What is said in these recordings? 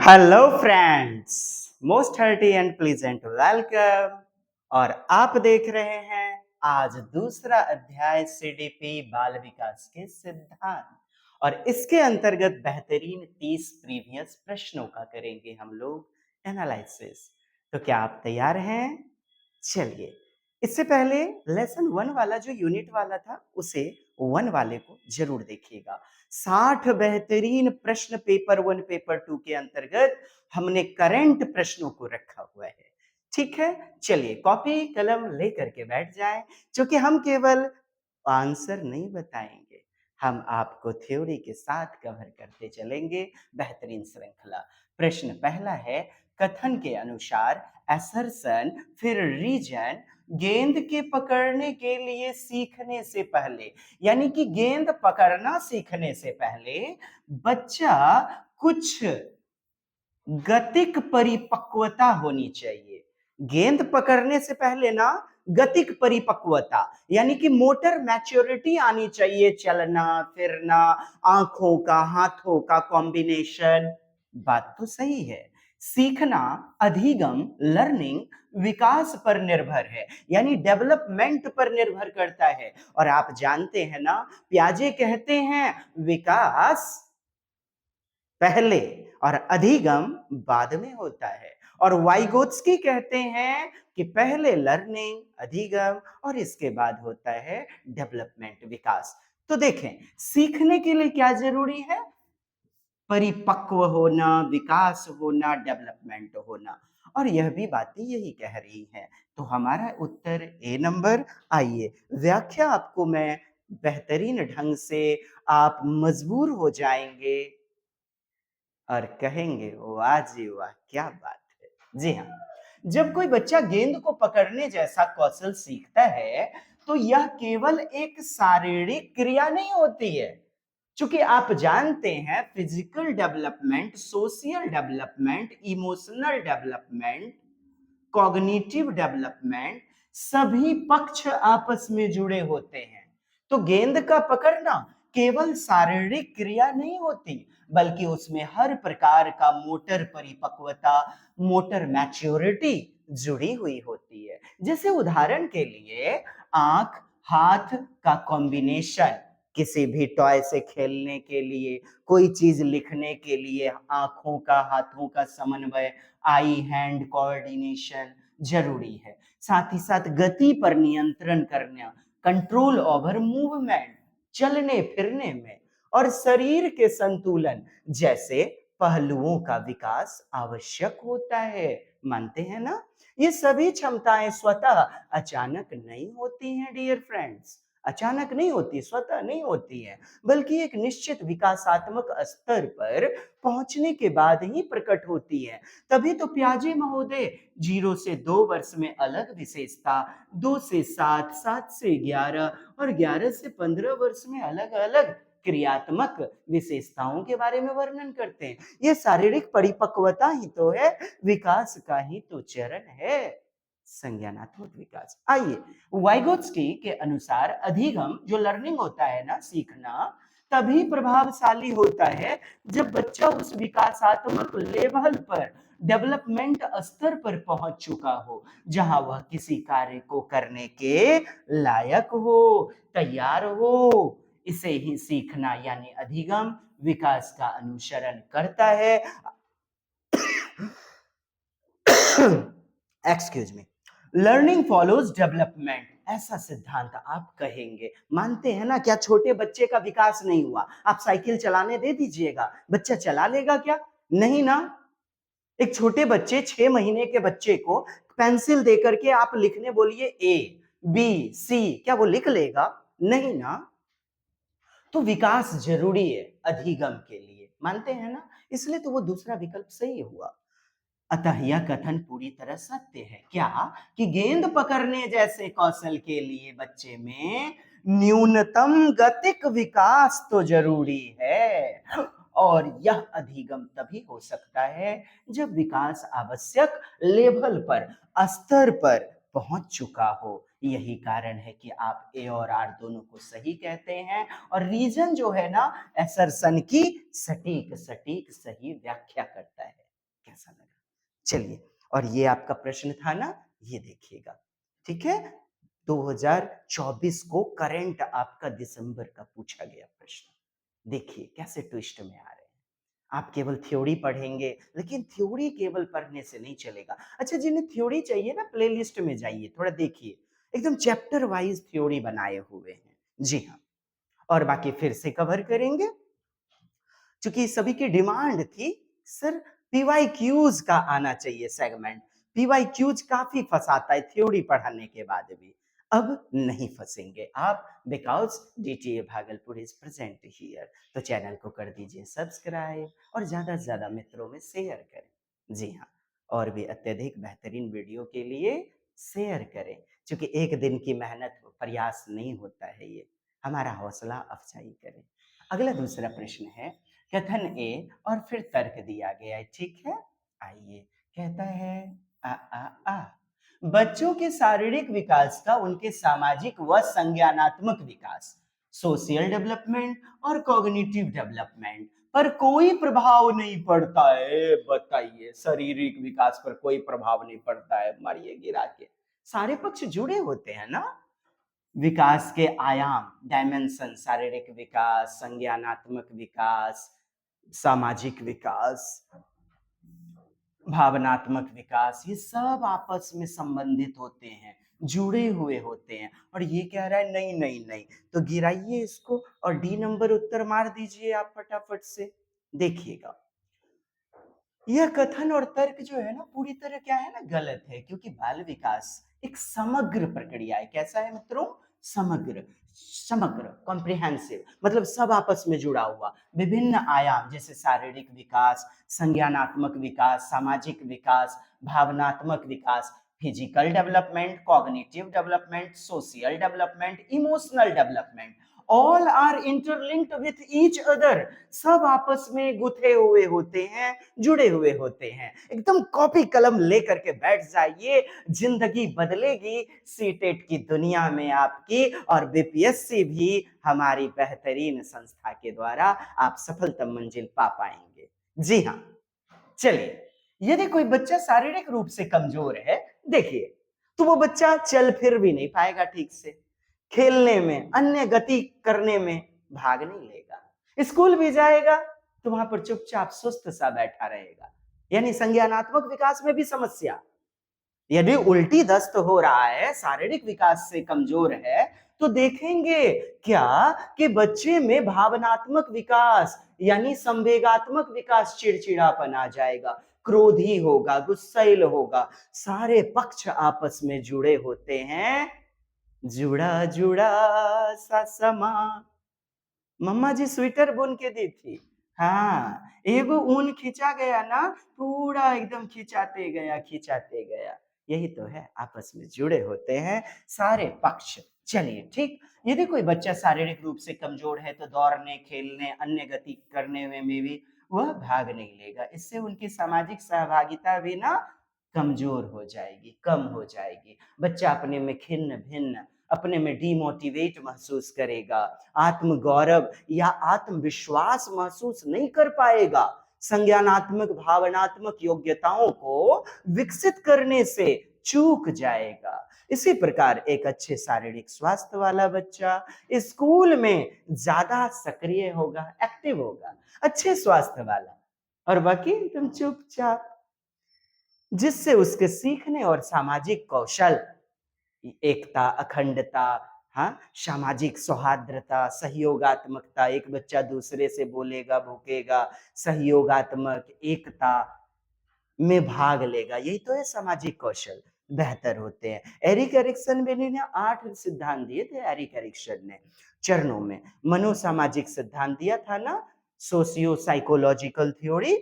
Hello friends, most hearty and pleasant welcome. और आप देख रहे हैं आज दूसरा अध्याय सीडीपी बाल विकास के सिद्धांत, और इसके अंतर्गत बेहतरीन 30 प्रीवियस प्रश्नों का करेंगे हम लोग एनालिसिस। तो क्या आप तैयार हैं? चलिए, इससे पहले लेसन 1 वाला जो यूनिट वाला था उसे 1 वाले को जरूर देखिएगा। 60 बेहतरीन प्रश्न पेपर 1 पेपर 2 के अंतर्गत हमने करंट प्रश्नों को रखा हुआ है। ठीक है, चलिए कॉपी कलम लेकर के बैठ जाएं, क्योंकि हम केवल आंसर नहीं बताएंगे, हम आपको थ्योरी के साथ कवर करते चलेंगे। बेहतरीन श्रृंखला। प्रश्न पहला है, कथन के अनुसार असर्शन फिर रीजन गेंद के पकड़ने के लिए सीखने से पहले, यानी कि गेंद पकड़ना सीखने से पहले बच्चा कुछ गतिक परिपक्वता होनी चाहिए। गेंद पकड़ने से पहले ना गतिक परिपक्वता, यानी कि मोटर मैच्योरिटी आनी चाहिए। चलना फिरना, आंखों का हाथों का कॉम्बिनेशन। बात तो सही है। सीखना, अधिगम, लर्निंग विकास पर निर्भर है, यानी डेवलपमेंट पर निर्भर करता है। और आप जानते हैं ना, पियाजे कहते हैं विकास पहले और अधिगम बाद में होता है, और वाइगोत्स्की कहते हैं कि पहले लर्निंग, अधिगम और इसके बाद होता है डेवलपमेंट, विकास। तो देखें, सीखने के लिए क्या जरूरी है? परिपक्व होना, विकास होना, डेवलपमेंट होना। और यह भी बातें यही कह रही हैं। तो हमारा उत्तर ए नंबर। आइए, व्याख्या आपको मैं बेहतरीन ढंग से, आप मजबूर हो जाएंगे और कहेंगे वाह जी वाह, क्या बात है। जी हाँ, जब कोई बच्चा गेंद को पकड़ने जैसा कौशल सीखता है तो यह केवल एक शारीरिक क्रिया नहीं होती है। चूंकि आप जानते हैं, physical development, social development, emotional development, cognitive development, सभी पक्ष आपस में जुड़े होते हैं। तो गेंद का पकड़ना केवल शारीरिक क्रिया नहीं होती, बल्कि उसमें हर प्रकार का मोटर परिपक्वता, मोटर मैच्योरिटी जुड़ी हुई होती है। जैसे उदाहरण के लिए आंख हाथ का कॉम्बिनेशन, किसी भी टॉय से खेलने के लिए, कोई चीज लिखने के लिए आंखों का हाथों का समन्वय, आई हैंड कोऑर्डिनेशन जरूरी है। साथ ही साथ गति पर नियंत्रण करना, कंट्रोल ओवर मूवमेंट, चलने फिरने में, और शरीर के संतुलन जैसे पहलुओं का विकास आवश्यक होता है। मानते हैं ना? ये सभी क्षमताएं स्वतः अचानक नहीं होती हैं डियर फ्रेंड्स। अचानक नहीं होती, स्वतः नहीं होती है, बल्कि एक निश्चित विकासात्मक स्तर पर पहुंचने के बाद ही प्रकट होती है। तभी तो पियाजे महोदय 0 से 2 वर्ष में अलग विशेषता, 2 से 7, 7 से 11 और 11 से 15 वर्ष में अलग अलग क्रियात्मक विशेषताओं के बारे में वर्णन करते हैं। यह शारीरिक परिपक्वता ही तो है, विकास का ही तो चरण है, संज्ञानात्मक विकास। आइए, वाइगोत्स्की के अनुसार अधिगम, जो लर्निंग होता है ना, सीखना, तभी प्रभावशाली होता है जब बच्चा उस विकासात्मक लेवल पर, डेवलपमेंट स्तर पर पहुंच चुका हो, जहां वह किसी कार्य को करने के लायक हो, तैयार हो। इसे ही सीखना यानी अधिगम विकास का अनुसरण करता है। Excuse me. Learning follows development, ऐसा सिद्धांत आप कहेंगे। मानते हैं ना? क्या छोटे बच्चे का विकास नहीं हुआ? आप साइकिल चलाने दे दीजिएगा, बच्चा चला लेगा क्या? नहीं ना। एक छोटे बच्चे, 6 महीने के बच्चे को पेंसिल देकर के आप लिखने बोलिए ए बी सी, क्या वो लिख लेगा? नहीं ना। तो विकास जरूरी है अधिगम के लिए, मानते हैं ना? इसलिए तो वो दूसरा विकल्प सही हुआ। अतः यह कथन पूरी तरह सत्य है। क्या? कि गेंद पकड़ने जैसे कौशल के लिए बच्चे में न्यूनतम गतिक विकास तो जरूरी है, और यह अधिगम तभी हो सकता है जब विकास आवश्यक लेवल पर, स्तर पर पहुंच चुका हो। यही कारण है कि आप ए और आर दोनों को सही कहते हैं, और रीजन जो है ना, एसर्सन की सटीक सटीक सही व्याख्या करता है। कैसा लगा? चलिए, और ये आपका प्रश्न था ना, ये देखिएगा, ठीक है? 2024 को करंट आपका दिसंबर का पूछा गया प्रश्न। देखिए कैसे ट्विस्ट में आ रहे हैं। आप केवल थ्योरी पढ़ेंगे, लेकिन थ्योरी केवल पढ़ने से नहीं चलेगा। अच्छा, जिन्हें थ्योरी चाहिए ना, प्लेलिस्ट में जाइए, थोड़ा देखिए, एकदम चैप्टर वाइज थ्योरी बनाए हुए हैं। जी हाँ, और बाकी फिर से कवर करेंगे, चूंकि सभी की डिमांड थी सर पीवाईक्यूज का आना चाहिए सेगमेंट। पीवाईक्यूज काफी फंसाता है थ्योरी पढ़ाने के बाद भी। अब नहीं फंसेंगे आप, because DTA Bhagalpur is present here. तो चैनल को कर दीजिए सब्सक्राइब और ज्यादा से ज्यादा मित्रों में शेयर करें। जी हाँ, और भी अत्यधिक बेहतरीन वीडियो के लिए शेयर करें, क्योंकि एक दिन की मेहनत प्रयास नहीं होता है, ये हमारा हौसला अफजाई करें। अगला दूसरा प्रश्न है, कथन ए और फिर तर्क दिया गया है, ठीक है? आइए, कहता है आ आ आ बच्चों के शारीरिक विकास का उनके सामाजिक व संज्ञानात्मक विकास, सोशल डेवलपमेंट और कॉग्निटिव डेवलपमेंट पर कोई प्रभाव नहीं पड़ता है। बताइए, शारीरिक विकास पर कोई प्रभाव नहीं पड़ता है, मारिए गिरा के। सारे पक्ष जुड़े होते हैं ना, विकास के आयाम, डायमेंशन, शारीरिक विकास, संज्ञानात्मक विकास, सामाजिक विकास, भावनात्मक विकास, ये सब आपस में संबंधित होते हैं, जुड़े हुए होते हैं। और ये कह रहा है नहीं नहीं नहीं, तो गिराइए इसको और डी नंबर उत्तर मार दीजिए आप फटाफट से। देखिएगा, यह कथन और तर्क जो है ना, पूरी तरह क्या है ना, गलत है, क्योंकि बाल विकास एक समग्र प्रक्रिया है। कैसा है मित्रों? समग्र, समग्र, कॉम्प्रिहेंसिव, मतलब सब आपस में जुड़ा हुआ, विभिन्न आयाम, जैसे शारीरिक विकास, संज्ञानात्मक विकास, सामाजिक विकास, भावनात्मक विकास, physical development, cognitive development, social development, emotional development, all are interlinked with each other. सब आपस में गुथे हुए होते हैं, जुड़े हुए होते हैं। एकदम कॉपी कलम लेकर के बैठ जाइए, जिंदगी बदलेगी सीटेट की दुनिया में आपकी, और बीपीएससी भी हमारी बेहतरीन संस्था के द्वारा आप सफलतम मंजिल पा पाएंगे। जी हाँ, चलिए, यदि कोई बच्चा शारीरिक रूप से कमजोर है, देखिए, तो वो बच्चा चल फिर भी नहीं पाएगा ठीक से, खेलने में, अन्य गति करने में भाग नहीं लेगा, स्कूल भी जाएगा तो वहां पर चुपचाप सुस्त सा बैठा रहेगा, यानी संज्ञानात्मक विकास में भी समस्या। यदि उल्टी दस्त हो रहा है, शारीरिक विकास से कमजोर है, तो देखेंगे क्या कि बच्चे में भावनात्मक विकास यानी संवेगात्मक विकास, चिड़चिड़ापन आ जाएगा, क्रोधी होगा, गुस्सैल होगा। सारे पक्ष आपस में जुड़े होते हैं, जुड़ा जुड़ा सा समा। मम्मा जी स्वेटर बुन के दी थी, हाँ, एगो ऊन खींचा गया ना, पूरा एकदम खिंचाते गया। यही तो है, आपस में जुड़े होते हैं सारे पक्ष। चलिए ठीक, यदि कोई बच्चा शारीरिक रूप से कमजोर है, तो दौड़ने, खेलने, अन्य गति करने में भी वह भाग नहीं लेगा। इससे उनकी सामाजिक सहभागिता भी ना कमजोर हो जाएगी, कम हो जाएगी। बच्चा अपने में खिन्न भिन्न, अपने में डिमोटिवेट महसूस करेगा, आत्म गौरव या आत्मविश्वास महसूस नहीं कर पाएगा, संज्ञानात्मक भावनात्मक योग्यताओं को विकसित करने से चूक जाएगा। इसी प्रकार एक अच्छे शारीरिक स्वास्थ्य वाला बच्चा स्कूल में ज्यादा सक्रिय होगा, एक्टिव होगा, अच्छे स्वास्थ्य वाला, और बाकी तुम चुपचाप, जिससे उसके सीखने और सामाजिक कौशल, एकता, अखंडता, हाँ, सामाजिक सौहार्द्रता, सहयोगात्मकता, एक बच्चा दूसरे से बोलेगा, भूकेगा, सहयोगात्मक एकता में भाग लेगा, यही तो है सामाजिक कौशल, बेहतर होते हैं। एरिक एरिक्सन ने 8 सिद्धांत दिए थे, एरिक एरिक्सन ने चरणों में मनोसामाजिक सिद्धांत दिया था ना, सोशियो साइकोलॉजिकल थ्योरी।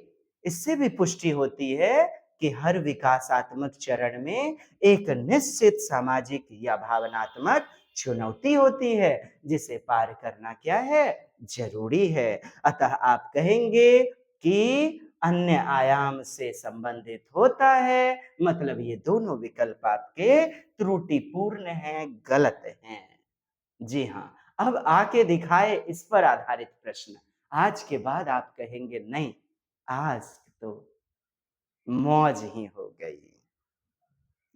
इससे भी पुष्टि होती है कि हर विकासात्मक चरण में एक निश्चित सामाजिक या भावनात्मक चुनौती होती है, जिसे पार करना क्या है, जरूरी है। अतः आप कहेंगे कि अन्य आयाम से संबंधित होता है, मतलब ये दोनों विकल्प आपके त्रुटिपूर्ण हैं, गलत हैं। जी हाँ, अब आके दिखाए इस पर आधारित प्रश्न। आज के बाद आप कहेंगे नहीं, आज तो मौज ही हो गई,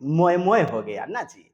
मोए मोए हो गया ना जी।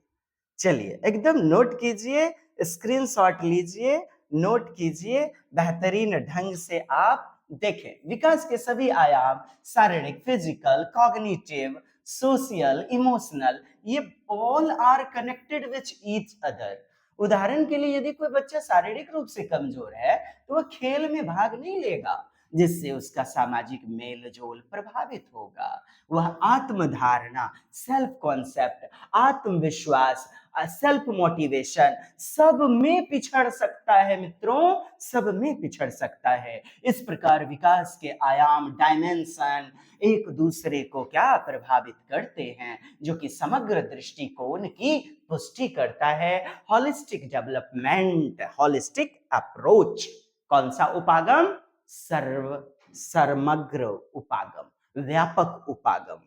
चलिए एकदम नोट कीजिए, स्क्रीनशॉट लीजिए, नोट कीजिए, बेहतरीन ढंग से आप देखें। विकास के सभी आयाम शारीरिक, फिजिकल, कॉग्निटिव, सोशल, इमोशनल, ये all are connected which each other. उदाहरण के लिए यदि कोई बच्चा शारीरिक रूप से कमजोर है तो वह खेल में भाग नहीं लेगा, जिससे उसका सामाजिक मेल जोल प्रभावित होगा। वह आत्मधारणा, सेल्फ कॉन्सेप्ट, आत्मविश्वास, सेल्फ मोटिवेशन सब में पिछड़ सकता है मित्रों, सब में पिछड़ सकता है। इस प्रकार विकास के आयाम, डायमेंशन एक दूसरे को क्या प्रभावित करते हैं, जो कि समग्र दृष्टिकोण की पुष्टि करता है। होलिस्टिक डेवलपमेंट, होलिस्टिक अप्रोच, कौन सा उपागम? समग्र उपागम, व्यापक उपागम।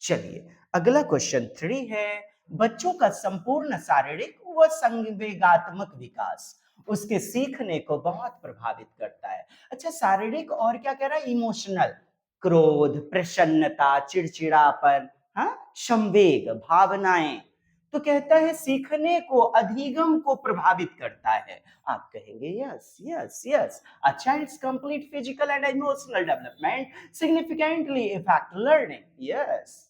चलिए अगला क्वेश्चन 3 है, बच्चों का संपूर्ण शारीरिक व संवेगात्मक विकास उसके सीखने को बहुत प्रभावित करता है। अच्छा, शारीरिक और क्या कह रहा है? इमोशनल, क्रोध, प्रसन्नता, चिड़चिड़ापन, हाँ, संवेग, भावनाएं। तो कहता है सीखने को, अधिगम को प्रभावित करता है। आप कहेंगे yes yes yes, a child's complete physical and emotional development significantly affect learning. Yes.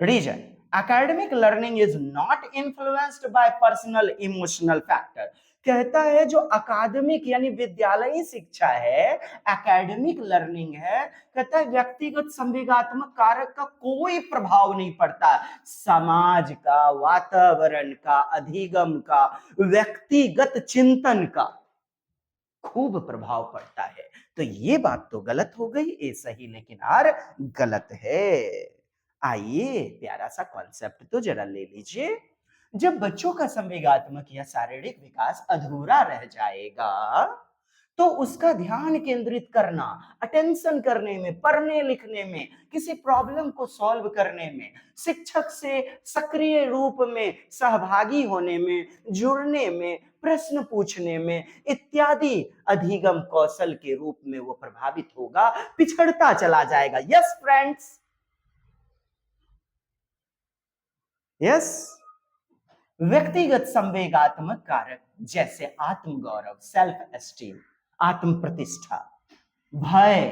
Reason: academic learning is not influenced by personal emotional factor. कहता है जो अकादमिक यानी विद्यालयी शिक्षा है, एकेडमिक लर्निंग है, कहता है व्यक्तिगत संवेगात्मक कारक का कोई प्रभाव नहीं पड़ता। समाज का, वातावरण का, अधिगम का, व्यक्तिगत चिंतन का खूब प्रभाव पड़ता है। तो ये बात तो गलत हो गई, ए सही लेकिन आर गलत है। आइए प्यारा सा कॉन्सेप्ट तो जरा ले लीजिए। जब बच्चों का संवेगात्मक या शारीरिक विकास अधूरा रह जाएगा तो उसका ध्यान केंद्रित करना, अटेंशन करने में, पढ़ने लिखने में, किसी प्रॉब्लम को सॉल्व करने में, शिक्षक से सक्रिय रूप में सहभागी होने में, जुड़ने में, प्रश्न पूछने में इत्यादि अधिगम कौशल के रूप में वो प्रभावित होगा, पिछड़ता चला जाएगा। Yes friends, yes. व्यक्तिगत संवेगात्मक कारक जैसे आत्मगौरव, सेल्फ एस्टीम, आत्म प्रतिष्ठा, भय,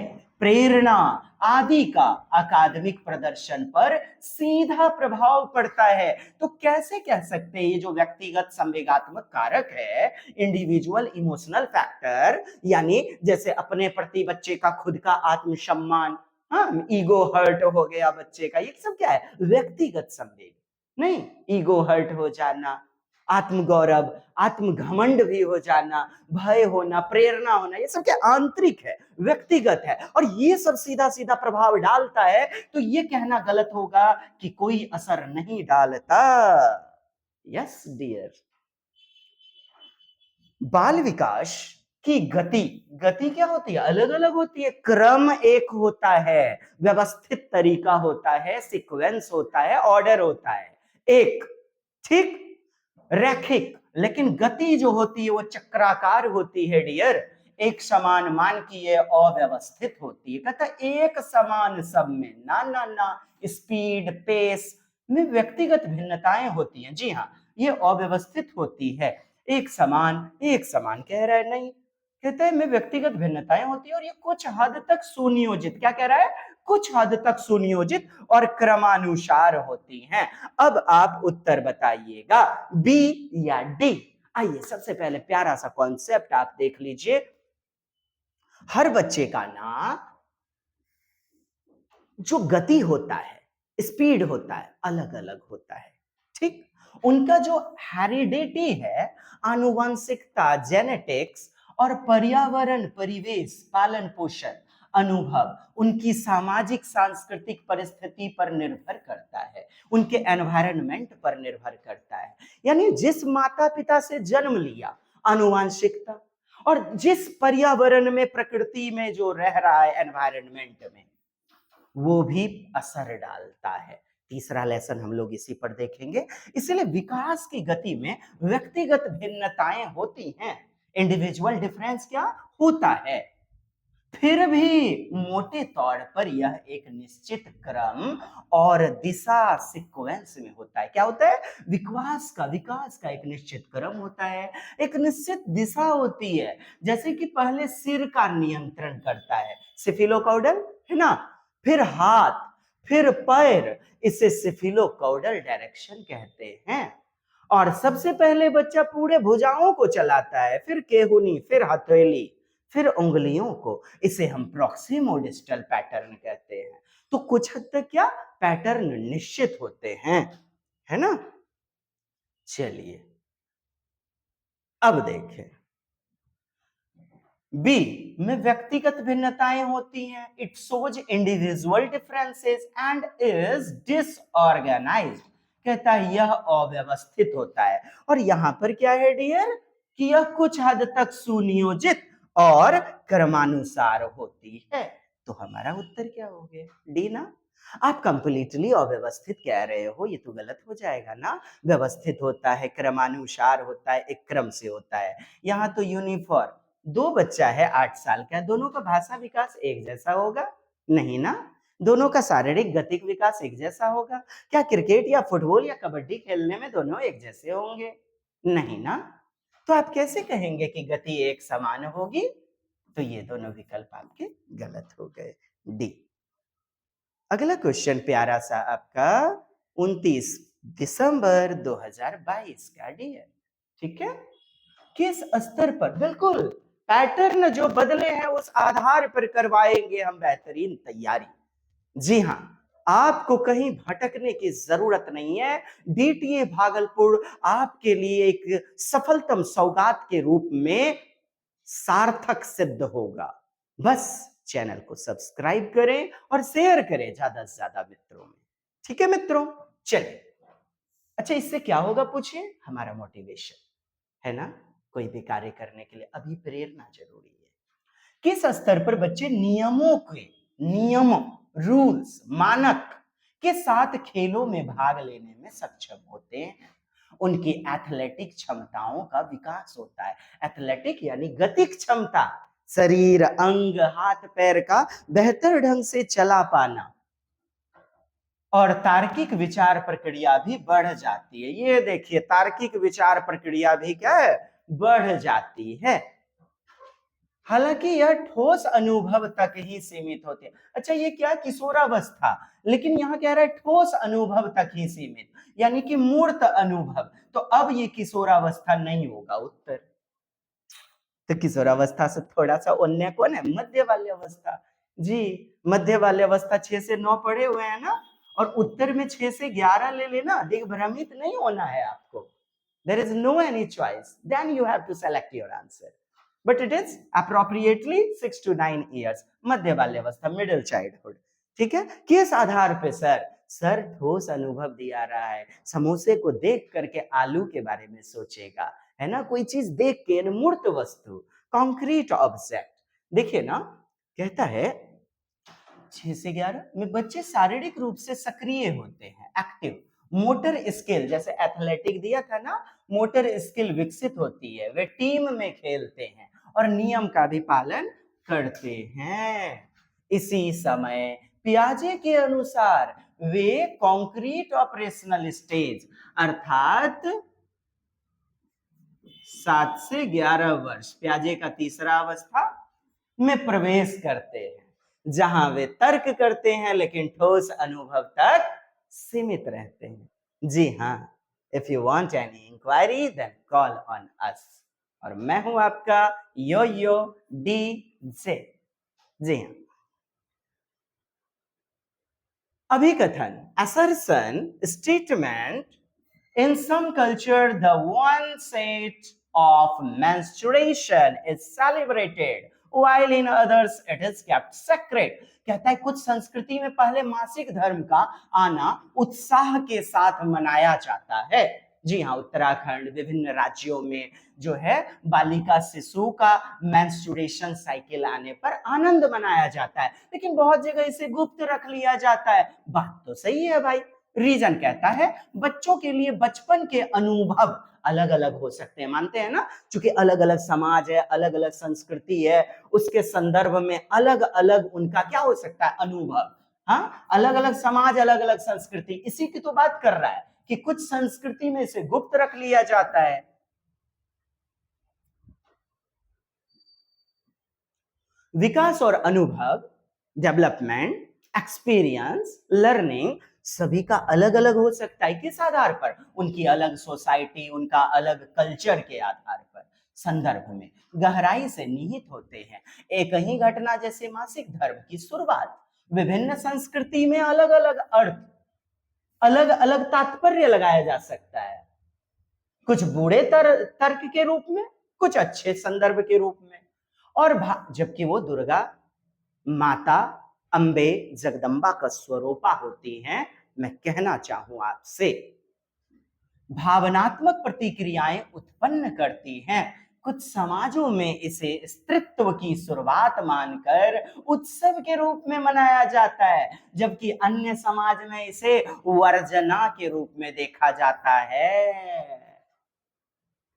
प्रेरणा आदि का अकादमिक प्रदर्शन पर सीधा प्रभाव पड़ता है। तो कैसे कह सकते हैं ये जो व्यक्तिगत संवेगात्मक कारक है, इंडिविजुअल इमोशनल फैक्टर, यानी जैसे अपने प्रति बच्चे का खुद का आत्मसम्मान, हाँ, ईगो हर्ट हो गया बच्चे का, ये सब क्या है? व्यक्तिगत संवेग। नहीं, ईगो हर्ट हो जाना, आत्मगौरव, आत्म घमंड भी हो जाना, भय होना, प्रेरणा होना, ये सब क्या आंतरिक है, व्यक्तिगत है, और ये सब सीधा सीधा प्रभाव डालता है। तो ये कहना गलत होगा कि कोई असर नहीं डालता। Yes dear. बाल विकास की गति, गति क्या होती है? अलग अलग होती है। क्रम एक होता है, व्यवस्थित तरीका होता है, सीक्वेंस होता है, ऑर्डर होता है, एक, ठीक, रैखिक। लेकिन गति जो होती है वो चक्राकार होती है डियर, एक समान मान की ये अव्यवस्थित होती है। कहता एक समान सब में ना ना ना, स्पीड, पेस में व्यक्तिगत भिन्नताएं होती हैं। जी हाँ, ये अव्यवस्थित होती है। एक समान, एक समान कह रहा है नहीं, कहते हैं में व्यक्तिगत भिन्नताएं होती है और ये कुछ हद तक सुनियोजित, क्या कह रहा है? कुछ हद तक सुनियोजित और क्रमानुसार होती हैं। अब आप उत्तर बताइएगा, बी या डी। आइए सबसे पहले प्यारा सा कॉन्सेप्ट आप देख लीजिए। हर बच्चे का ना जो गति होता है, स्पीड होता है, अलग अलग होता है, ठीक। उनका जो हेरिडिटी है, आनुवंशिकता, जेनेटिक्स, और पर्यावरण, परिवेश, पालन पोषण, अनुभव, उनकी सामाजिक सांस्कृतिक परिस्थिति पर निर्भर करता है, उनके एनवायरनमेंट पर निर्भर करता है। यानी जिस माता पिता से जन्म लिया, आनुवंशिकता, और जिस पर्यावरण में, प्रकृति में जो रह रहा है, एनवायरनमेंट में, वो भी असर डालता है। तीसरा लेसन हम लोग इसी पर देखेंगे। इसलिए विकास की गति में व्यक्तिगत भिन्नताएं होती हैं, इंडिविजुअल डिफरेंस क्या होता है। फिर भी मोटे तौर पर यह एक निश्चित क्रम और दिशा सीक्वेंस में होता है। क्या होता है? विकास का एक निश्चित क्रम होता है, एक निश्चित दिशा होती है। जैसे कि पहले सिर का नियंत्रण करता है सिफिलोकॉर्डल, है ना, फिर हाथ, फिर पैर, इसे सिफिलोकॉर्डल डायरेक्शन कहते हैं। और सबसे पहले बच्चा पूरे भुजाओं को चलाता है, फिर केहूनी, फिर हथेली, फिर उंगलियों को। इसे हम प्रॉक्सिमो डिस्टल पैटर्न कहते हैं। तो कुछ हद तक क्या पैटर्न निश्चित होते हैं, है ना। चलिए अब देखें, बी में व्यक्तिगत भिन्नताएं होती हैं। It shows individual differences and is disorganised. कहता है यह अव्यवस्थित होता है। और यहां पर क्या है डियर, कि यह कुछ हद तक सुनियोजित और क्रमानुसार होती है। तो हमारा उत्तर क्या हो गया? डी ना। आप कंप्लीटली अव्यवस्थित कह रहे हो, ये तो गलत हो जाएगा ना। व्यवस्थित होता है, क्रमानुसार होता है, एक क्रम से होता है। यहाँ तो यूनिफॉर्म। दो बच्चा है 8 साल का, दोनों का भाषा विकास एक जैसा होगा? नहीं ना। दोनों का शारीरिक गतिक विकास एक जैसा होगा? क्या क्रिकेट या फुटबॉल या कबड्डी खेलने में दोनों एक जैसे होंगे? नहीं ना। तो आप कैसे कहेंगे कि गति एक समान होगी? तो ये दोनों विकल्प आपके गलत हो गए। डी। अगला क्वेश्चन प्यारा सा आपका 29 दिसंबर 2022 का डी है। ठीक है, किस स्तर पर? बिल्कुल पैटर्न जो बदले हैं उस आधार पर करवाएंगे हम बेहतरीन तैयारी। जी हाँ, आपको कहीं भटकने की जरूरत नहीं है। डीटीए भागलपुर आपके लिए एक सफलतम सौगात के रूप में सार्थक सिद्ध होगा। बस चैनल को सब्सक्राइब करें और शेयर करें ज्यादा से ज्यादा मित्रों में। ठीक है मित्रों, चलिए। अच्छा, इससे क्या होगा पूछिए? हमारा मोटिवेशन, है ना। कोई भी कार्य करने के लिए अभी प्रेरणा जरूरी है। किस स्तर पर बच्चे नियमों, रूल्स, मानक के साथ खेलों में भाग लेने में सक्षम होते हैं? उनकी एथलेटिक क्षमताओं का विकास होता है। एथलेटिक यानी गतिक क्षमता, शरीर, अंग, हाथ पैर का बेहतर ढंग से चला पाना। और तार्किक विचार प्रक्रिया भी बढ़ जाती है। ये देखिए, तार्किक विचार प्रक्रिया भी क्या है? बढ़ जाती है। हालांकि यह ठोस अनुभव तक ही सीमित होते हैं। अच्छा, ये क्या किशोरावस्था, लेकिन यहाँ कह रहा है ठोस अनुभव तक ही सीमित, यानी कि मूर्त अनुभव। तो अब ये किशोरावस्था नहीं होगा उत्तर। तो किशोरावस्था से थोड़ा सा अन्य कौन है? मध्य बाल्यावस्था। जी, मध्य बाल्यावस्था 6 से 9 पढ़े हुए हैं ना, और उत्तर में 6 से 11 ले लेना। दिग्भ्रमित नहीं होना है आपको। There is no any choice. Then you have to select your answer. But it is appropriately 6 to 9 years. मध्य बाल्यावस्था, मिडिल चाइल्डहुड। ठीक है, किस आधार पे सर? सर ठोस अनुभव दिया रहा है। समोसे को देख करके आलू के बारे में सोचेगा, है ना। कोई चीज देख के, मूर्त वस्तु, कॉन्क्रीट ऑब्जेक्ट। देखिए ना, कहता है 6 से 11 में बच्चे शारीरिक रूप से सक्रिय होते हैं, एक्टिव। मोटर स्किल, जैसे एथलेटिक दिया था ना, मोटर स्किल विकसित होती है। वे टीम में खेलते हैं और नियम का भी पालन करते हैं। इसी समय पियाजे के अनुसार वे कॉन्क्रीट ऑपरेशनल स्टेज, अर्थात 7 से 11 वर्ष, पियाजे का तीसरा अवस्था में प्रवेश करते हैं, जहां वे तर्क करते हैं लेकिन ठोस अनुभव तक सीमित रहते हैं। जी हाँ, if you want any inquiry then call on us. और मैं हूं आपका यो यो डी जे। जी हाँ, अभिकथन, assertion, statement. In some culture, the onset of menstruation is celebrated, while in others it is kept sacred. कहता है कुछ संस्कृति में पहले मासिक धर्म का आना उत्साह के साथ मनाया जाता है। जी हाँ, उत्तराखंड, विभिन्न राज्यों में जो है बालिका शिशु का मेंस्ट्रुएशन साइकिल आने पर आनंद मनाया जाता है, लेकिन बहुत जगह इसे गुप्त रख लिया जाता है। बात तो सही है भाई, रीजन कहता है बच्चों के लिए बचपन के अनुभव अलग अलग हो सकते हैं, मानते हैं ना, क्योंकि अलग अलग समाज है, अलग अलग संस्कृति है, उसके संदर्भ में अलग अलग उनका क्या हो सकता है, अनुभव। हाँ, अलग अलग समाज, अलग अलग संस्कृति, इसी की तो बात कर रहा है कि कुछ संस्कृति में इसे गुप्त रख लिया जाता है। विकास और अनुभव, डेवलपमेंट, एक्सपीरियंस, लर्निंग सभी का अलग अलग हो सकता है। किस आधार पर? उनकी अलग सोसाइटी, उनका अलग कल्चर के आधार पर, संदर्भ में गहराई से निहित होते हैं। एक ही घटना जैसे मासिक धर्म की शुरुआत विभिन्न संस्कृति में अलग अलग अर्थ, अलग अलग तात्पर्य लगाया जा सकता है, कुछ बूढ़े तर्क के रूप में, कुछ अच्छे संदर्भ के रूप में। और जबकि वो दुर्गा माता, अंबे, जगदम्बा का स्वरूपा होती हैं, मैं कहना चाहूं आपसे भावनात्मक प्रतिक्रियाएं उत्पन्न करती हैं। कुछ समाजों में इसे स्त्रीत्व की शुरुआत मानकर उत्सव के रूप में मनाया जाता है, जबकि अन्य समाज में इसे वर्जना के रूप में देखा जाता है।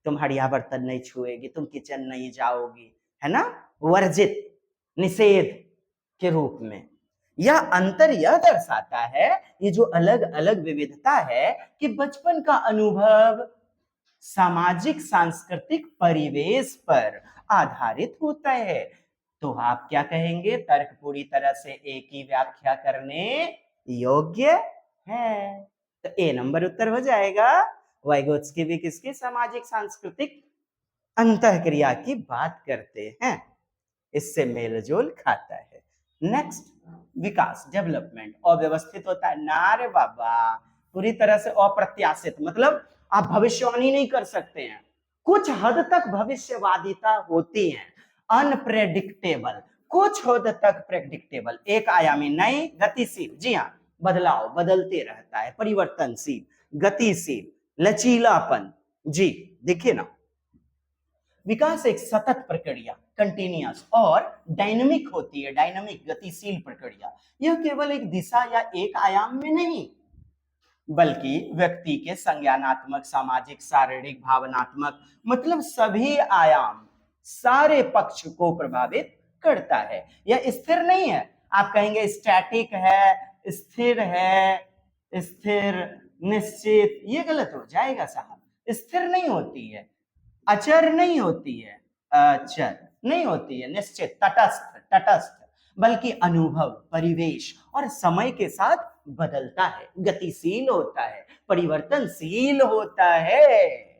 तुम हड़िया बर्तन नहीं छुएगी, तुम किचन नहीं जाओगी, है ना, वर्जित, निषेध के रूप में। यह अंतर यह दर्शाता है, ये जो अलग अलग विविधता है, कि बचपन का अनुभव सामाजिक सांस्कृतिक परिवेश पर आधारित होता है। तो आप क्या कहेंगे? तर्क पूरी तरह से एक ही व्याख्या करने योग्य है। तो ए नंबर उत्तर हो जाएगा। वाइगोत्स्की भी किसकी सामाजिक सांस्कृतिक अंतःक्रिया की बात करते हैं, इससे मेलजोल खाता है। नेक्स्ट, विकास, डेवलपमेंट अव्यवस्थित होता है ना रे बाबा, पूरी तरह से अप्रत्याशित, मतलब आप भविष्यवाणी नहीं कर सकते हैं। कुछ हद तक भविष्यवादिता होती है, अनप्रेडिक्टेबल, कुछ हद तक प्रेडिक्टेबल, एक आयामी, नई, गतिशील, जी हाँ, बदलाव बदलते रहता है, परिवर्तनशील, गतिशील, लचीलापन। जी देखिए ना, विकास एक सतत प्रक्रिया, कंटिन्यूअस और डायनामिक होती है, डायनामिक गतिशील प्रक्रिया। यह केवल एक दिशा या एक आयाम में नहीं, बल्कि व्यक्ति के संज्ञानात्मक, सामाजिक, शारीरिक, भावनात्मक, मतलब सभी आयाम, सारे पक्ष को प्रभावित करता है। यह स्थिर नहीं है। आप कहेंगे स्टैटिक है, स्थिर है, स्थिर, निश्चित, ये गलत हो जाएगा साहब। स्थिर नहीं होती है, अचर नहीं होती है, अचर नहीं होती है, निश्चित, तटस्थ, तटस्थ, बल्कि अनुभव, परिवेश और समय के साथ बदलता है, गतिशील होता है, परिवर्तनशील होता है।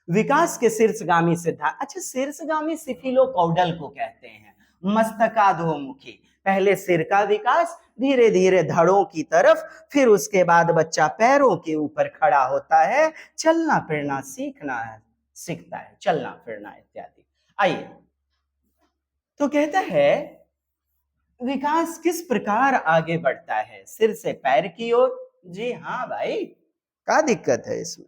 विकास के शीर्षगामी सिद्धांत, अच्छा, शीर्षगामी सिफिलोकौडल को कहते हैं, मस्तकाधोमुखी, पहले सिर का विकास, धीरे धीरे धड़ों की तरफ, फिर उसके बाद बच्चा पैरों के ऊपर खड़ा होता है, चलना फिरना सीखता है, चलना फिरना इत्यादि। आइए, तो कहता है विकास किस प्रकार आगे बढ़ता है, सिर से पैर की ओर। जी हाँ भाई, क्या दिक्कत है इसमें?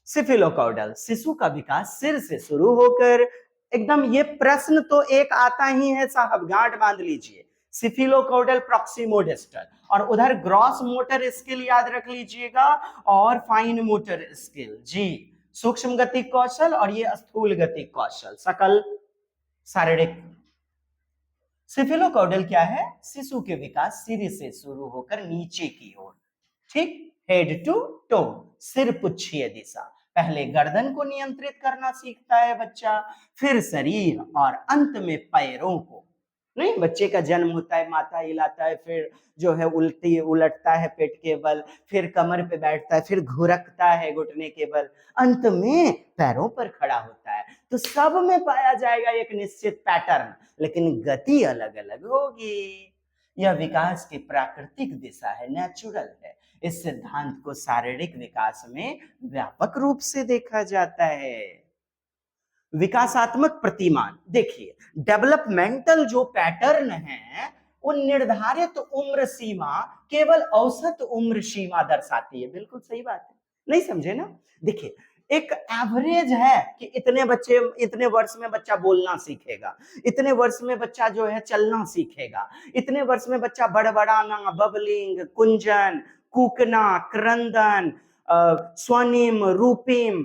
सिफिलोकॉडल, शिशु का विकास सिर से शुरू होकर, एकदम, ये प्रश्न तो एक आता ही है साहब, गांठ बांध लीजिए, सिफिलोकॉडल प्रॉक्सिमोडिस्टल, और उधर ग्रॉस मोटर स्किल याद रख लीजिएगा, और फाइन मोटर स्किल, जी, सूक्ष्म गति कौशल, और ये स्थूल गति कौशल, सकल शारीरिक। सिफिलोकॉडल क्या है? शिशु के विकास सिर से शुरू होकर नीचे की ओर, ठीक, हेड टू टो, सिर पुच्छीय दिशा, पहले गर्दन को नियंत्रित करना सीखता है बच्चा, फिर शरीर, और अंत में पैरों को। नहीं, बच्चे का जन्म होता है, माथा हिलाता है, फिर जो है उल्टी उलटता है पेट के बल, फिर कमर पे बैठता है, फिर घुरकता है घुटने के बल, अंत में पैरों पर खड़ा होता है। तो सब में पाया जाएगा एक निश्चित पैटर्न, लेकिन गति अलग अलग होगी। यह विकास की प्राकृतिक दिशा है, नेचुरल है। इस सिद्धांत को शारीरिक विकास में व्यापक रूप से देखा जाता है। विकासात्मक प्रतिमान, देखिए, डेवलपमेंटल जो पैटर्न है, वो निर्धारित उम्र सीमा, केवल औसत उम्र सीमा दर्शाती है। बिल्कुल सही बात है, नहीं समझे ना? देखिए, एक एवरेज है कि इतने वर्ष में बच्चा बोलना सीखेगा, इतने वर्ष में बच्चा जो है चलना सीखेगा, इतने वर्ष में बच्चा बड़बड़ाना, बबलिंग, कुंजन, कूकना, क्रंदन, स्वनिम, रूपिम।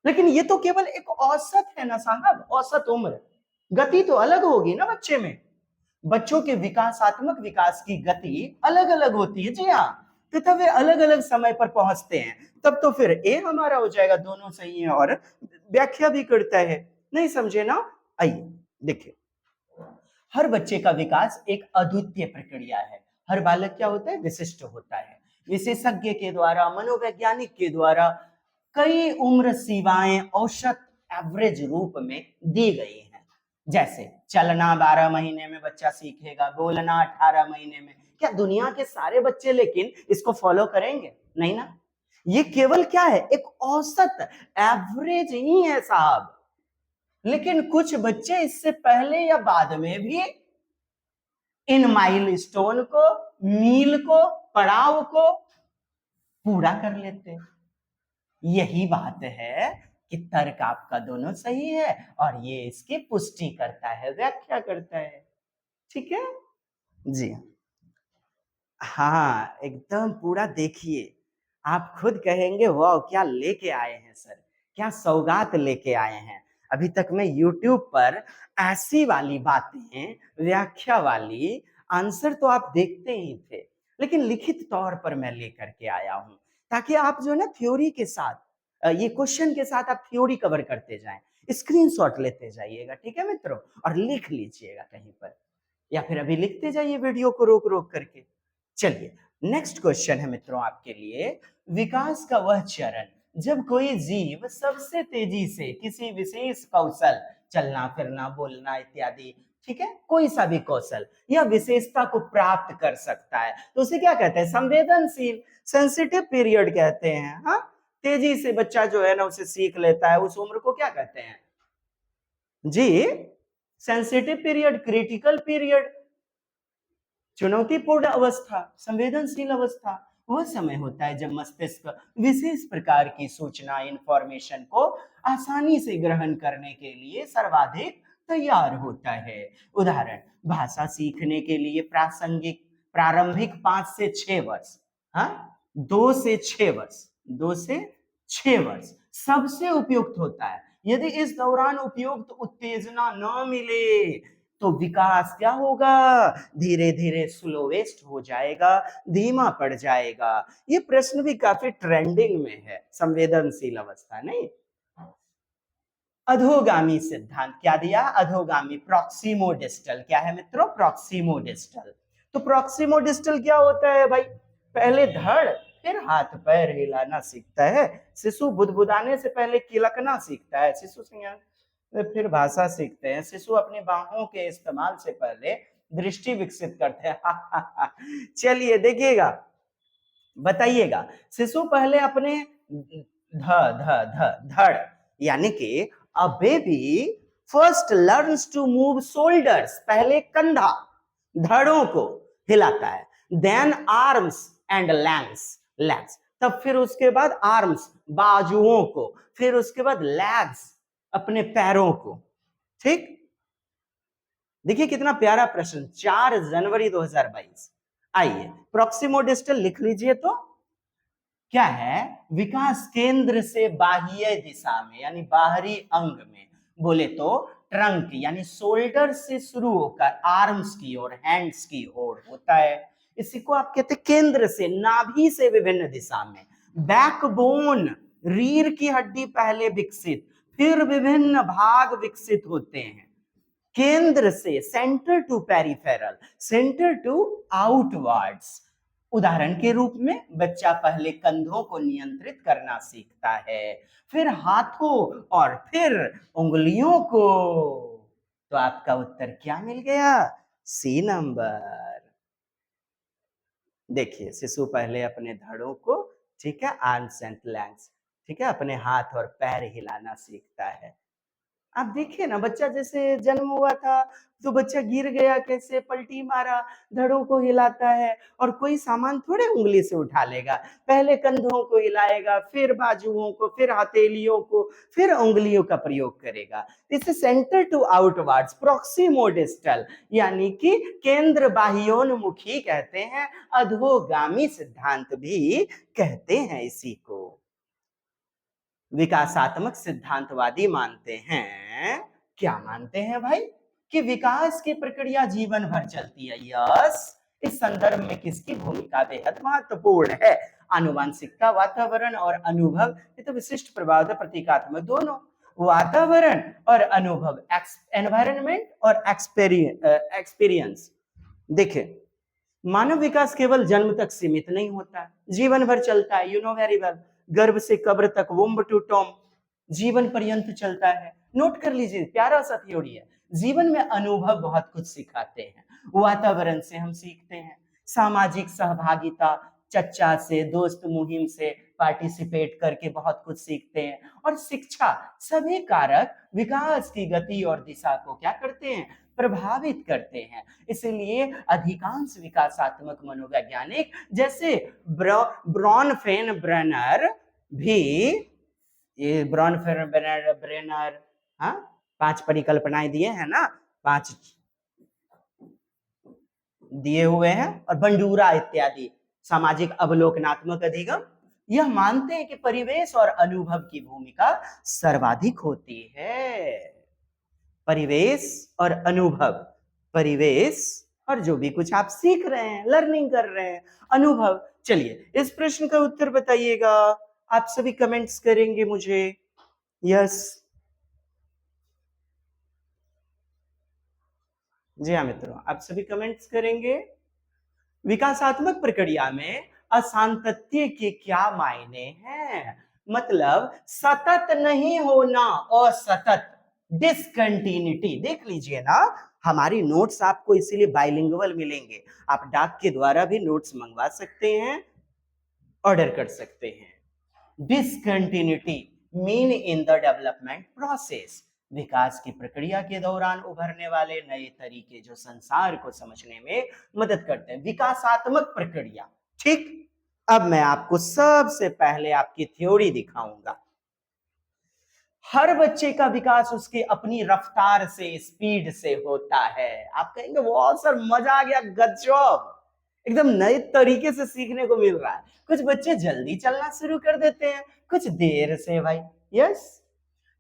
लेकिन ये तो केवल एक औसत है ना साहब, औसत उम्र। गति तो अलग होगी ना बच्चे में। बच्चों के विकासात्मक विकास की गति अलग अलग होती है, जी हाँ, तथा वे अलग अलग समय पर पहुंचते हैं। तब तो फिर ए हमारा हो जाएगा, दोनों सही है और व्याख्या भी करता है। नहीं समझे ना? आइए देखिए, हर बच्चे का विकास एक अद्वितीय प्रक्रिया है। हर बालक क्या होता है? विशिष्ट होता है। विशेषज्ञ के द्वारा, मनोवैज्ञानिक के द्वारा कई उम्र सीमाएं औसत एवरेज रूप में दी गई हैं। जैसे चलना 12 महीने में बच्चा सीखेगा, बोलना 18 महीने में। क्या दुनिया के सारे बच्चे लेकिन इसको फॉलो करेंगे? नहीं ना। ये केवल क्या है? एक औसत एवरेज ही है साहब। लेकिन कुछ बच्चे इससे पहले या बाद में भी इन माइलस्टोन को, मील को, पड़ाव को पूरा कर लेते हैं। यही बात है कि तर्क आपका दोनों सही है और ये इसकी पुष्टि करता है, व्याख्या करता है। ठीक है जी। हाँ एकदम पूरा देखिए, आप खुद कहेंगे वाह क्या लेके आए हैं सर, क्या सौगात लेके आए हैं। अभी तक मैं YouTube पर ऐसी वाली बातें, व्याख्या वाली आंसर तो आप देखते ही थे, लेकिन लिखित तौर पर मैं लेकर के आया हूं, ताकि आप जो है ना थ्योरी के साथ, ये क्वेश्चन के साथ आप थ्योरी कवर करते जाएं। स्क्रीनशॉट लेते जाइएगा, ठीक है मित्रों, और लिख लीजिएगा कहीं पर, या फिर अभी लिखते जाइए वीडियो को रोक रोक करके। चलिए नेक्स्ट क्वेश्चन है मित्रों आपके लिए, विकास का वह चरण जब कोई जीव सबसे तेजी से किसी विशेष कौशल, चलना फिरना बोलना इत्यादि, ठीक है, कोई सा भी कौशल या विशेषता को प्राप्त कर सकता है, तो उसे क्या कहते हैं? संवेदनशील, सेंसिटिव पीरियड कहते हैं। हाँ, तेजी से बच्चा जो है ना उसे सीख लेता है, उस उम्र को क्या कहते हैं जी? सेंसिटिव पीरियड, क्रिटिकल पीरियड, चुनौतीपूर्ण अवस्था, संवेदनशील अवस्था। वह समय होता है जब मस्तिष्क विशेष प्रकार की सूचना, इंफॉर्मेशन को आसानी से ग्रहण करने के लिए सर्वाधिक तैयार होता है। उदाहरण, भाषा सीखने के लिए प्रासंगिक प्रारंभिक 5 से 6 वर्ष, हाँ 2 से 6 वर्ष, 2 से 6 वर्ष सबसे उपयुक्त होता है। यदि इस दौरान उपयुक्त उत्तेजना न मिले तो विकास क्या होगा? धीरे धीरे स्लोवेस्ट हो जाएगा, धीमा पड़ जाएगा। ये प्रश्न भी काफी ट्रेंडिंग में है, संवेदनशील अवस्था नहीं। अधोगामी सिद्धांत क्या दिया? अधोगामी, प्रॉक्सिमोडिस्टल। क्या है मित्रों? प्रॉक्सिमोडिस्टल। तो प्रॉक्सिमोडिस्टल क्या होता है भाई? पहले धड़ फिर हाथ पैर हिलाना सीखता है शिशु, बुदबुदाने से पहले किलकना सीखता है शिशु, फिर भाषा सीखते हैं शिशु, अपनी बाहों के इस्तेमाल से पहले दृष्टि विकसित करते हैं। चलिए देखिएगा, बताइएगा, शिशु पहले अपने ध ध ध धड़, यानी कि a baby first learns to move shoulders, पहले कंधा धड़ों को हिलाता है, देन आर्म्स एंड लेग्स, तब फिर उसके बाद आर्म्स बाजुओं को, फिर उसके बाद लेग्स अपने पैरों को। ठीक, देखिए कितना प्यारा प्रश्न, 4 जनवरी 2022। आइए प्रॉक्सिमोडिस्टल लिख लीजिए तो क्या है? विकास केंद्र से बाह्य दिशा में, यानी बाहरी अंग में, बोले तो ट्रंक यानी शोल्डर से शुरू होकर आर्म्स की ओर, हैंड्स की ओर होता है। इसी को आप कहते हैं केंद्र से, नाभि से विभिन्न दिशा में। बैकबोन, रीढ़ की हड्डी पहले विकसित, फिर विभिन्न भाग विकसित होते हैं। केंद्र से, centre to peripheral, centre to outwards. उदाहरण के रूप में बच्चा पहले कंधों को नियंत्रित करना सीखता है, फिर हाथों और फिर उंगलियों को। तो आपका उत्तर क्या मिल गया? C number. देखिए शिशु पहले अपने धड़ों को, ठीक है, आर्म्स एंड लेग्स, ठीक है, अपने हाथ और पैर हिलाना सीखता है। आप देखिए ना, बच्चा जैसे जन्म हुआ था तो बच्चा गिर गया, कैसे पलटी मारा, धड़ों को हिलाता है, और कोई सामान थोड़े उंगली से उठा लेगा। पहले कंधों को हिलाएगा, फिर बाजुओं को, फिर हथेलियों को, फिर उंगलियों का प्रयोग करेगा। इसे centre to outwards proximodistal यानी कि केंद्र बाह्योन्मुखी कहते हैं, अधोगामी सिद्धांत भी कहते हैं इसी को। विकासात्मक सिद्धांतवादी मानते हैं, क्या मानते हैं भाई, कि विकास की प्रक्रिया जीवन भर चलती है। यस, इस संदर्भ में किसकी भूमिका बेहद महत्वपूर्ण है? आनुवांशिकता, वातावरण और अनुभव, ये तो विशिष्ट प्रभाव है, प्रतीकात्मक दोनों। वातावरण और अनुभव, एनवायरनमेंट और एक्सपीरियंस। देखे, मानव विकास केवल जन्म तक सीमित नहीं होता, जीवन भर चलता है। यू नो वेरी वेल, गर्भ से कब्र तक, वुम्ब टू टॉम, जीवन पर्यंत चलता है। नोट कर लीजिए, प्यारा सा थ्योरी है। जीवन में अनुभव बहुत कुछ सिखाते हैं। वातावरण से हम सीखते हैं, सामाजिक सहभागिता, चर्चा से, दोस्त मुहिम से पार्टिसिपेट करके बहुत कुछ सीखते हैं। और शिक्षा, सभी कारक विकास की गति और दिशा को क्या करते हैं? प्रभावित करते हैं। इसलिए अधिकांश विकासात्मक मनोवैज्ञानिक जैसे ब्रॉनफेन ब्रेनर भी, ये ब्रॉनफेन ब्रेनर, हाँ, 5 परिकल्पनाएं दिए हैं ना, 5 दिए हुए हैं, और बंडूरा इत्यादि सामाजिक अवलोकनात्मक अधिगम, यह मानते हैं कि परिवेश और अनुभव की भूमिका सर्वाधिक होती है। परिवेश और अनुभव, परिवेश और जो भी कुछ आप सीख रहे हैं, लर्निंग कर रहे हैं, अनुभव। चलिए, इस प्रश्न का उत्तर बताइएगा। आप सभी कमेंट्स करेंगे मुझे। यस, जी हाँ मित्रों, आप सभी कमेंट्स करेंगे। विकासात्मक प्रक्रिया में असांतत्य के क्या मायने हैं? मतलब सतत नहीं होना, असतत, डिसकंटिन्यूटी। देख लीजिए ना, हमारी नोट्स आपको इसीलिए बाइलिंगुअल मिलेंगे। आप डाक के द्वारा भी नोट्स मंगवा सकते हैं, ऑर्डर कर सकते हैं। Discontinuity mean in the development process, विकास की प्रक्रिया के दौरान उभरने वाले नए तरीके जो संसार को समझने में मदद करते हैं। विकासात्मक प्रक्रिया, ठीक। अब मैं आपको सबसे पहले आपकी थ्योरी दिखाऊंगा। हर बच्चे का विकास उसकी अपनी रफ्तार से, स्पीड से होता है। आप कहेंगे वाह सर, मजा आ गया, गजब, एकदम नए तरीके से सीखने को मिल रहा है। कुछ बच्चे जल्दी चलना शुरू कर देते हैं, कुछ देर से भाई। यस,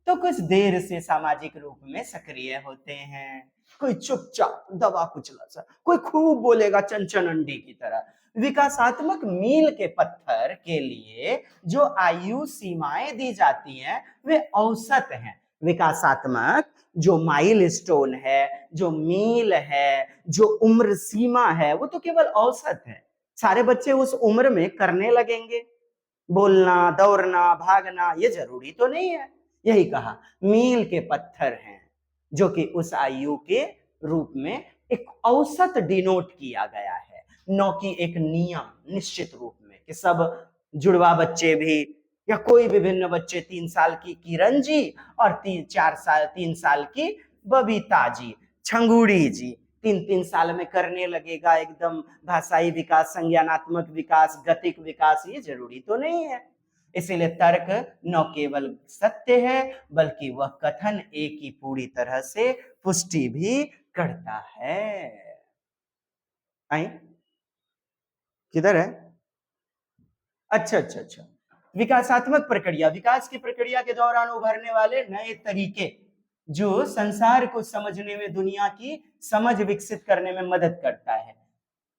तो कुछ देर से सामाजिक रूप में सक्रिय होते हैं। कोई चुपचाप दबा कुचला सा, कोई खूब बोलेगा चंचन अंडी की तरह। विकासात्मक मील के पत्थर के लिए जो आयु सीमाएं दी जाती हैं वे औसत हैं। विकासात्मक जो माइल स्टोन है, जो मील है, जो उम्र सीमा है, वो तो केवल औसत है। सारे बच्चे उस उम्र में करने लगेंगे, बोलना, दौड़ना, भागना, ये जरूरी तो नहीं है। यही कहा, मील के पत्थर हैं जो कि उस आयु के रूप में एक औसत डिनोट किया गया है, न कि एक नियम निश्चित रूप में कि सब जुड़वा बच्चे भी या कोई विभिन्न बच्चे, 3 साल की किरण जी और 3 साल की बबीता जी, छंगुड़ी जी 3 साल में करने लगेगा एकदम भाषाई विकास, संज्ञानात्मक विकास, गतिक विकास, ये जरूरी तो नहीं है। इसीलिए तर्क न केवल सत्य है बल्कि वह कथन एक की पूरी तरह से पुष्टि भी करता है। आई किधर है? अच्छा अच्छा अच्छा, विकासात्मक प्रक्रिया, विकास की प्रक्रिया के दौरान उभरने वाले नए तरीके जो संसार को समझने में, दुनिया की समझ विकसित करने में मदद करता है।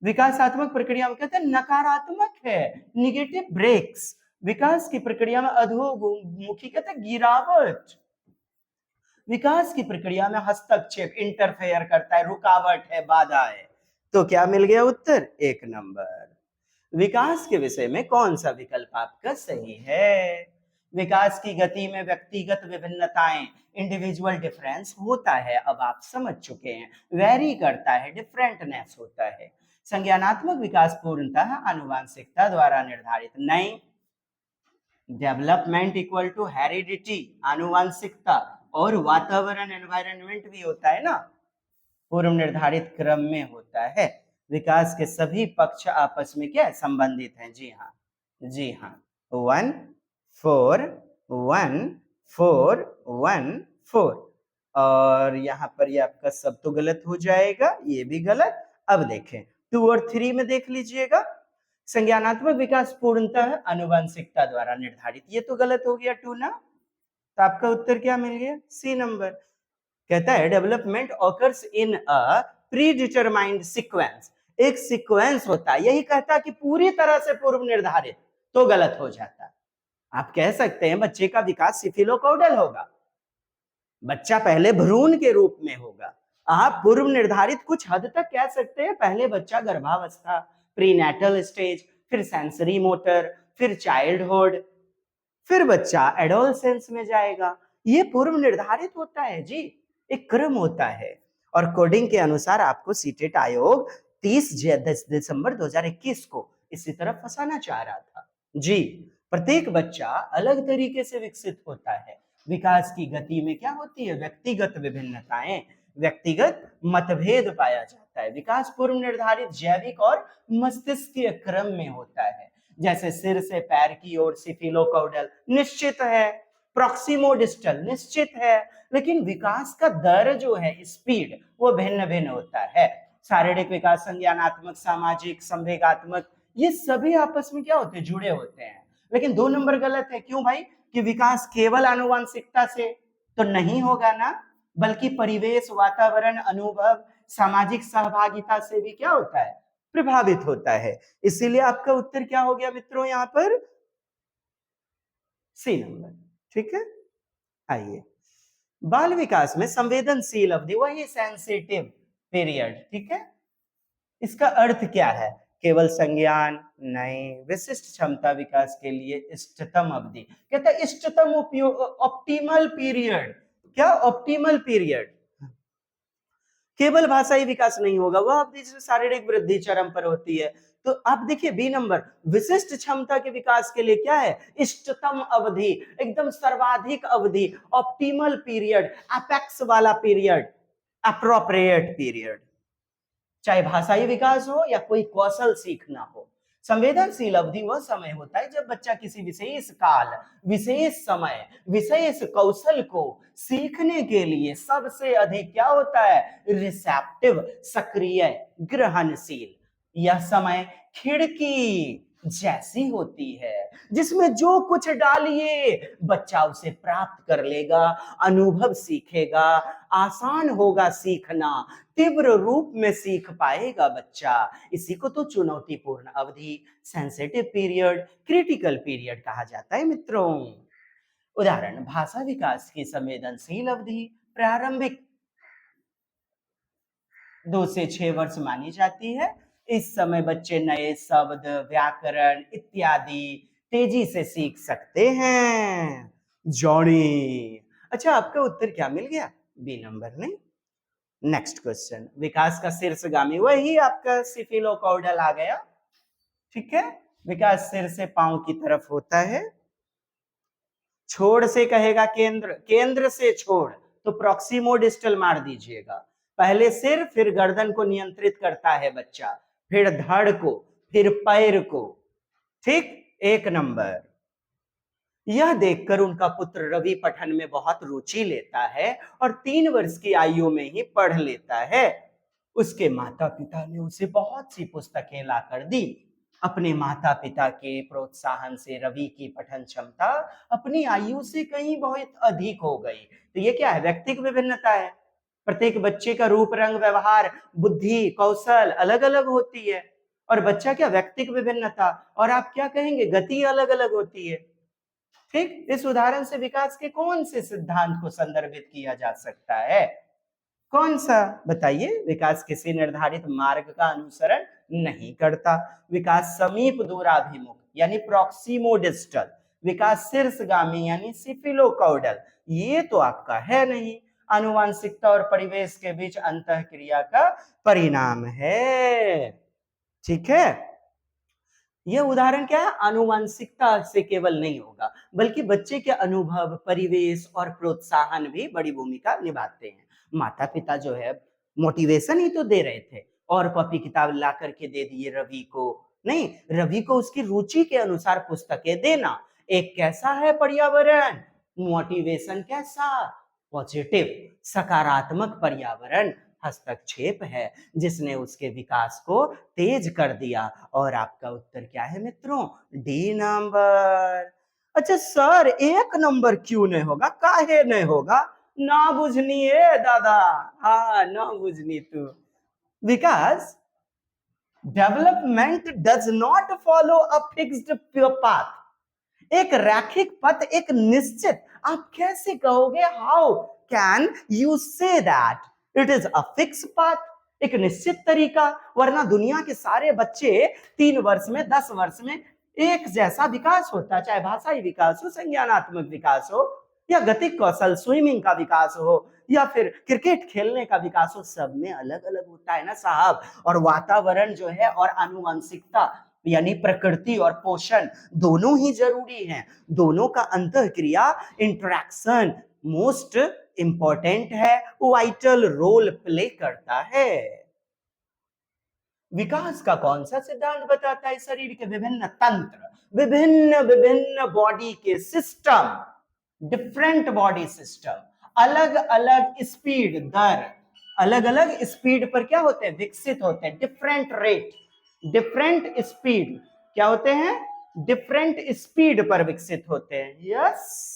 विकासात्मक प्रक्रिया में कहते हैं नकारात्मक है, निगेटिव ब्रेक्स। विकास की प्रक्रिया में अधोमुखी कहते हैं गिरावट। विकास की प्रक्रिया में हस्तक्षेप, इंटरफेयर करता है, रुकावट है, बाधा है। तो क्या मिल गया उत्तर? 1 नंबर। विकास के विषय में कौन सा विकल्प आपका सही है? विकास की गति में व्यक्तिगत विभिन्नताएं, इंडिविजुअल डिफरेंस होता है, अब आप समझ चुके हैं। वेरी करता है, डिफरेंटनेस होता है। संज्ञानात्मक विकास पूर्णतः आनुवांशिकता द्वारा निर्धारित नहीं। डेवलपमेंट इक्वल टू हेरिडिटी, आनुवांशिकता, और वातावरण एनवायरनमेंट भी होता है ना, पूर्व निर्धारित क्रम में होता है। विकास के सभी पक्ष आपस में क्या संबंधित हैं? जी हाँ, जी हाँ। 1 4 1 4 1 4। और यहाँ पर ये आपका सब तो गलत हो जाएगा, ये भी गलत। अब देखें 2 और 3 में देख लीजिएगा, संज्ञानात्मक विकास पूर्णतः आनुवंशिकता द्वारा निर्धारित, ये तो गलत हो गया 2 ना। तो आपका उत्तर क्या मिल गया? C number. कहता है development occurs in a predetermined sequence, एक सीक्वेंस होता है, यही कहता है कि पूरी तरह से पूर्व निर्धारित, तो गलत हो जाता। आप कह सकते हैं बच्चे का विकास सिफिलोकॉडल होगा, बच्चा पहले भ्रूण के रूप में होगा। आप पूर्व निर्धारित कुछ हद तक कह सकते हैं, पहले बच्चा गर्भावस्था, प्रीनेटल स्टेज, फिर सेंसरी मोटर, फिर चाइल्डहुड, फिर बच्चा एडोलसेंस में जाएगा। ये पूर्व निर्धारित होता है जी, एक क्रम होता है। और कोडिंग के अनुसार आपको सीटेट आयोग 30 दिसंबर 2021 को इसी तरफ फंसाना चाह रहा था जी। प्रत्येक बच्चा अलग तरीके से विकसित होता है। विकास की गति में क्या होती है? व्यक्तिगत विभिन्नताएं, व्यक्तिगत मतभेद पाया जाता है। विकास पूर्व निर्धारित जैविक और मस्तिष्कीय क्रम में होता है, जैसे सिर से पैर की ओर सिफिलोकॉडल निश्चित है, प्रॉक्सिमोडिस्टल निश्चित है, लेकिन विकास का दर जो है, स्पीड, वो भिन्न भिन्न होता है। शारीरिक विकास, संज्ञानात्मक, सामाजिक, संवेगात्मक, ये सभी आपस में क्या होते हैं? जुड़े होते हैं। लेकिन 2 नंबर गलत है। क्यों भाई? कि विकास केवल आनुवंशिकता से तो नहीं होगा ना, बल्कि परिवेश, वातावरण, अनुभव, सामाजिक सहभागिता से भी क्या होता है? प्रभावित होता है। इसीलिए आपका उत्तर क्या हो गया मित्रों? यहाँ पर सी नंबर। ठीक है, आइए बाल विकास में संवेदनशील अवधि, वही सेंसिटिव पीरियड। ठीक है, इसका अर्थ क्या है? केवल संज्ञान नहीं, विशिष्ट क्षमता विकास के लिए इष्टतम अवधि। कहता है इष्टतम उपयोग, ऑप्टिमल पीरियड। क्या ऑप्टिमल पीरियड? केवल भाषाई विकास नहीं होगा, वह अवधि जिसमें शारीरिक वृद्धि चरम पर होती है। तो आप देखिए बी नंबर, विशिष्ट क्षमता के विकास के लिए क्या है? इष्टतम अवधि, एकदम सर्वाधिक अवधि, ऑप्टिमल पीरियड, अपेक्स वाला पीरियड, अप्रोप्रिएट पीरियड। चाहे भाषाई विकास हो या कोई कौशल सीखना हो। संवेदनशील अवधि वह समय होता है जब बच्चा किसी विशेष काल, विशेष समय, विशेष कौशल को सीखने के लिए सबसे अधिक क्या होता है? रिसेप्टिव, सक्रिय, ग्रहणशील। यह समय खिड़की जैसी होती है, जिसमें जो कुछ डालिए बच्चा उसे प्राप्त कर लेगा, अनुभव सीखेगा, आसान होगा सीखना, तीव्र रूप में सीख पाएगा बच्चा। इसी को तो चुनौतीपूर्ण अवधि, सेंसिटिव पीरियड, क्रिटिकल पीरियड कहा जाता है मित्रों। उदाहरण, भाषा विकास की संवेदनशील अवधि प्रारंभिक 2 से 6 वर्ष मानी जाती है। इस समय बच्चे नए शब्द, व्याकरण इत्यादि तेजी से सीख सकते हैं। जॉनी, अच्छा आपका उत्तर क्या मिल गया? B number. नहीं, नेक्स्ट क्वेश्चन, विकास का शीर्षगामी, वही आपका सिफिलोकॉडल आ गया। ठीक है, विकास सिर से पांव की तरफ होता है। छोड़ से कहेगा केंद्र, केंद्र से छोड़ तो प्रॉक्सिमोडिस्टल मार दीजिएगा। पहले सिर, फिर गर्दन को नियंत्रित करता है बच्चा, फिर धड़ को, फिर पैर को। ठीक, 1 नंबर। यह देखकर उनका पुत्र रवि पठन में बहुत रुचि लेता है और 3 वर्ष की आयु में ही पढ़ लेता है। उसके माता पिता ने उसे बहुत सी पुस्तकें लाकर दी। अपने माता पिता के प्रोत्साहन से रवि की पठन क्षमता अपनी आयु से कहीं बहुत अधिक हो गई। तो ये क्या है? व्यक्तिगत विभिन्नता है। प्रत्येक बच्चे का रूप, रंग, व्यवहार, बुद्धि, कौशल अलग अलग होती है। और बच्चा क्या? व्यक्तिगत विभिन्नता। और आप क्या कहेंगे? गति अलग अलग होती है। ठीक, इस उदाहरण से विकास के कौन से सिद्धांत को संदर्भित किया जा सकता है? कौन सा बताइए? विकास किसी निर्धारित मार्ग का अनुसरण नहीं करता। विकास समीप दूराभिमुख यानी प्रॉक्सिमोडिस्टल, विकास शीर्षगामी यानी सिफिलोकॉडल, ये तो आपका है नहीं। आनुवांशिकता और परिवेश के बीच अंतःक्रिया का परिणाम है। ठीक है, यह उदाहरण क्या है, आनुवंशिकता से केवल नहीं होगा, बल्कि बच्चे के अनुभव, परिवेश और प्रोत्साहन भी बड़ी भूमिका निभाते हैं। माता पिता जो है मोटिवेशन ही तो दे रहे थे, और कॉपी किताब ला करके दे दिए रवि को, नहीं, रवि को उसकी रुचि के अनुसार पुस्तकें देना। एक कैसा है पर्यावरण, मोटिवेशन कैसा, पॉजिटिव, सकारात्मक पर्यावरण हस्तक्षेप है, जिसने उसके विकास को तेज कर दिया। और आपका उत्तर क्या है मित्रों, डी नंबर। अच्छा सर, एक नंबर क्यों नहीं होगा, काहे नहीं होगा, ना बुझनी है दादा, हाँ ना बुझनी तू। Because development does not follow a fixed path, एक रैखिक पथ, एक निश्चित, आप कैसे कहोगे, how can you say that it is a fix path, एक निश्चित तरीका, वरना दुनिया के सारे बच्चे 3 वर्ष में 10 वर्ष में एक जैसा विकास होता है, चाहे भाषाई विकास हो, संज्ञानात्मक विकास हो, या गतिक कौशल, स्विमिंग का विकास हो, या फिर क्रिकेट खेलने का विकास हो, सब में अलग अलग होता है ना साहब। और वातावरण जो है और आनुवंशिकता यानी प्रकृति और पोषण दोनों ही जरूरी हैं, दोनों का अंतःक्रिया इंटरेक्शन मोस्ट इंपॉर्टेंट है, वाइटल रोल प्ले करता है। विकास का कौन सा सिद्धांत बताता है शरीर के विभिन्न तंत्र, विभिन्न विभिन्न बॉडी के सिस्टम, डिफरेंट बॉडी सिस्टम, अलग अलग स्पीड, दर, अलग अलग स्पीड पर क्या होते हैं, विकसित होते हैं, डिफरेंट रेट, डिफरेंट स्पीड, क्या होते हैं, डिफरेंट स्पीड पर विकसित होते हैं। यस,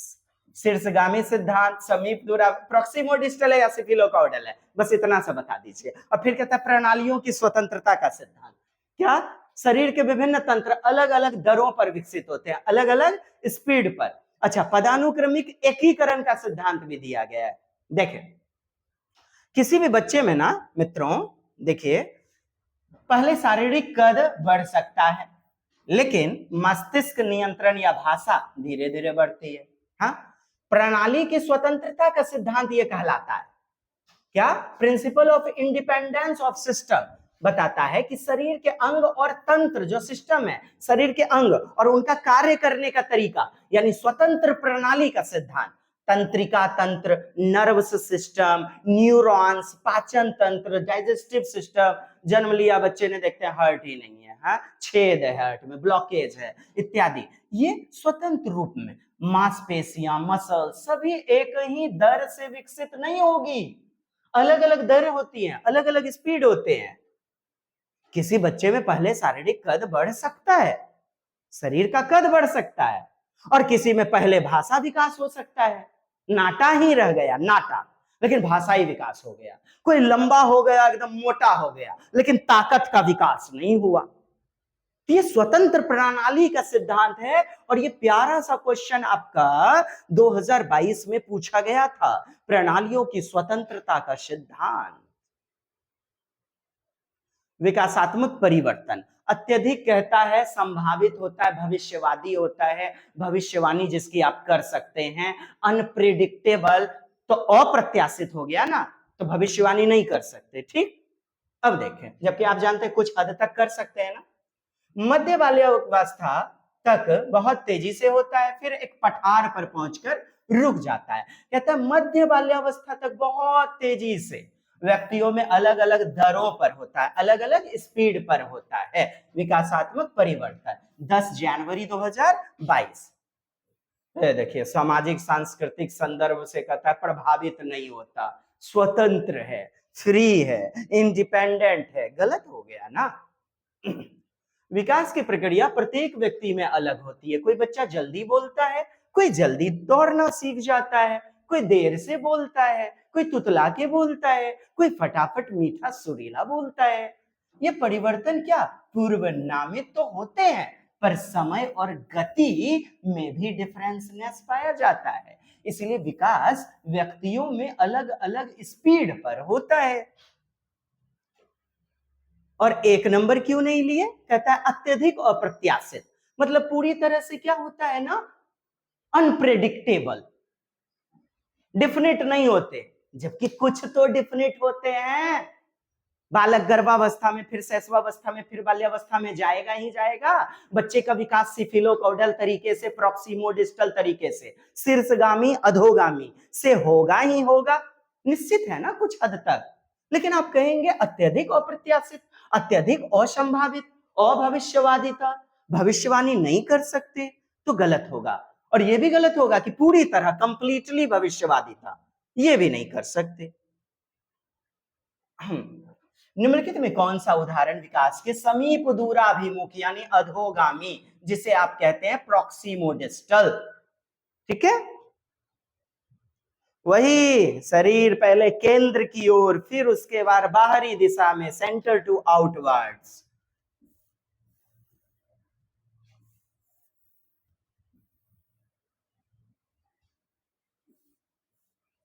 शीर्षगामी सिद्धांत, समीप दूरा, प्रॉक्सिमो डिस्टल है या सिफिलोकॉइडल है, बस इतना सा बता दीजिए। और फिर कहता है प्रणालियों की स्वतंत्रता का सिद्धांत, क्या, शरीर के विभिन्न तंत्र अलग अलग दरों पर विकसित होते हैं, अलग अलग स्पीड पर। अच्छा, पदानुक्रमिक एकीकरण का सिद्धांत भी दिया गया है। देखिए किसी भी बच्चे में ना मित्रों, देखिए पहले शारीरिक कद बढ़ सकता है, लेकिन मस्तिष्क नियंत्रण या भाषा धीरे धीरे बढ़ती है। हाँ, प्रणाली की स्वतंत्रता का सिद्धांत यह कहलाता है, क्या, principle of independence of system, बताता है कि शरीर के अंग और तंत्र जो सिस्टम है, शरीर के अंग और उनका कार्य करने का तरीका, यानी स्वतंत्र प्रणाली का सिद्धांत, तंत्रिका तंत्र, नर्वस सिस्टम, न्यूरॉन्स, पाचन तंत्र, डाइजेस्टिव सिस्टम, जन्म लिया बच्चे ने, देखते हैं हार्ट ही नहीं है, हाँ, छेद है हार्ट में, ब्लॉकेज है इत्यादि, ये स्वतंत्र रूप में, मांसपेशियां, मसल सभी एक ही दर से विकसित नहीं होगी, अलग अलग दर होती हैं, अलग अलग स्पीड होते हैं। किसी बच्चे में पहले शारीरिक कद बढ़ सकता है, शरीर का कद बढ़ सकता है, और किसी में पहले भाषा विकास हो सकता है, नाटा ही रह गया, नाटा, लेकिन भाषाई विकास हो गया, कोई लंबा हो गया, एकदम मोटा हो गया, लेकिन ताकत का विकास नहीं हुआ। ये स्वतंत्र प्रणाली का सिद्धांत है, और ये प्यारा सा क्वेश्चन आपका 2022 में पूछा गया था, प्रणालियों की स्वतंत्रता का सिद्धांत। विकासात्मक परिवर्तन अत्यधिक कहता है, संभावित होता है, भविष्यवादी होता है, भविष्यवाणी जिसकी आप कर सकते हैं, अनप्रिडिक्टेबल तो अप्रत्याशित हो गया ना, तो भविष्यवाणी नहीं कर सकते, ठीक। अब देखें, जबकि आप जानते हैं कुछ हद तक कर सकते हैं ना। मध्य बाल्यावस्था तक बहुत तेजी से होता है, फिर एक पठार पर पहुंचकर रुक जाता है। कहता है मध्य बाल्यावस्था तक बहुत तेजी से, व्यक्तियों में अलग अलग दरों पर होता है, अलग अलग स्पीड पर होता है विकासात्मक परिवर्तन। 10 जनवरी 2022। देखिए, सामाजिक सांस्कृतिक संदर्भ से कहता है प्रभावित नहीं होता, स्वतंत्र है, फ्री है, इंडिपेंडेंट है, गलत हो गया ना। विकास की प्रक्रिया प्रत्येक व्यक्ति में अलग होती है, कोई बच्चा जल्दी बोलता है, कोई जल्दी दौड़ना सीख जाता है, कोई देर से बोलता है, कोई तुतला के बोलता है, कोई फटाफट मीठा सुरीला बोलता है। ये परिवर्तन क्या पूर्व नामित तो होते हैं, पर समय और गति में भी डिफरेंसनेस पाया जाता है, इसलिए विकास व्यक्तियों में अलग अलग स्पीड पर होता है। और एक नंबर क्यों नहीं लिए, कहता है अत्यधिक अप्रत्याशित, मतलब पूरी तरह से क्या होता है ना, अनप्रेडिक्टेबल, डिफिनिट नहीं होते, जबकि कुछ तो डिफिनिट होते हैं। बालक गर्भावस्था में, फिर शैशवावस्था में, फिर बाल्यावस्था में जाएगा ही जाएगा। बच्चे का विकास सिफिलोकौडल तरीके से, प्रॉक्सिमोडिस्टल तरीके से, शीर्षगामी अधोगामी से होगा ही होगा, निश्चित है ना कुछ हद तक। लेकिन आप कहेंगे अत्यधिक अप्रत्याशित, अत्यधिक असंभावित, अभविष्यवादिता, भविष्यवाणी नहीं कर सकते तो गलत होगा। और यह भी गलत होगा कि पूरी तरह कंप्लीटली भविष्यवादिता, ये भी नहीं कर सकते। निम्नलिखित में कौन सा उदाहरण विकास के समीप दूराभिमुख यानी अधोगामी, जिसे आप कहते हैं प्रॉक्सिमोडिस्टल, ठीक है, वही शरीर पहले केंद्र की ओर, फिर उसके बाद बाहरी दिशा में, सेंटर टू आउटवर्ड्स।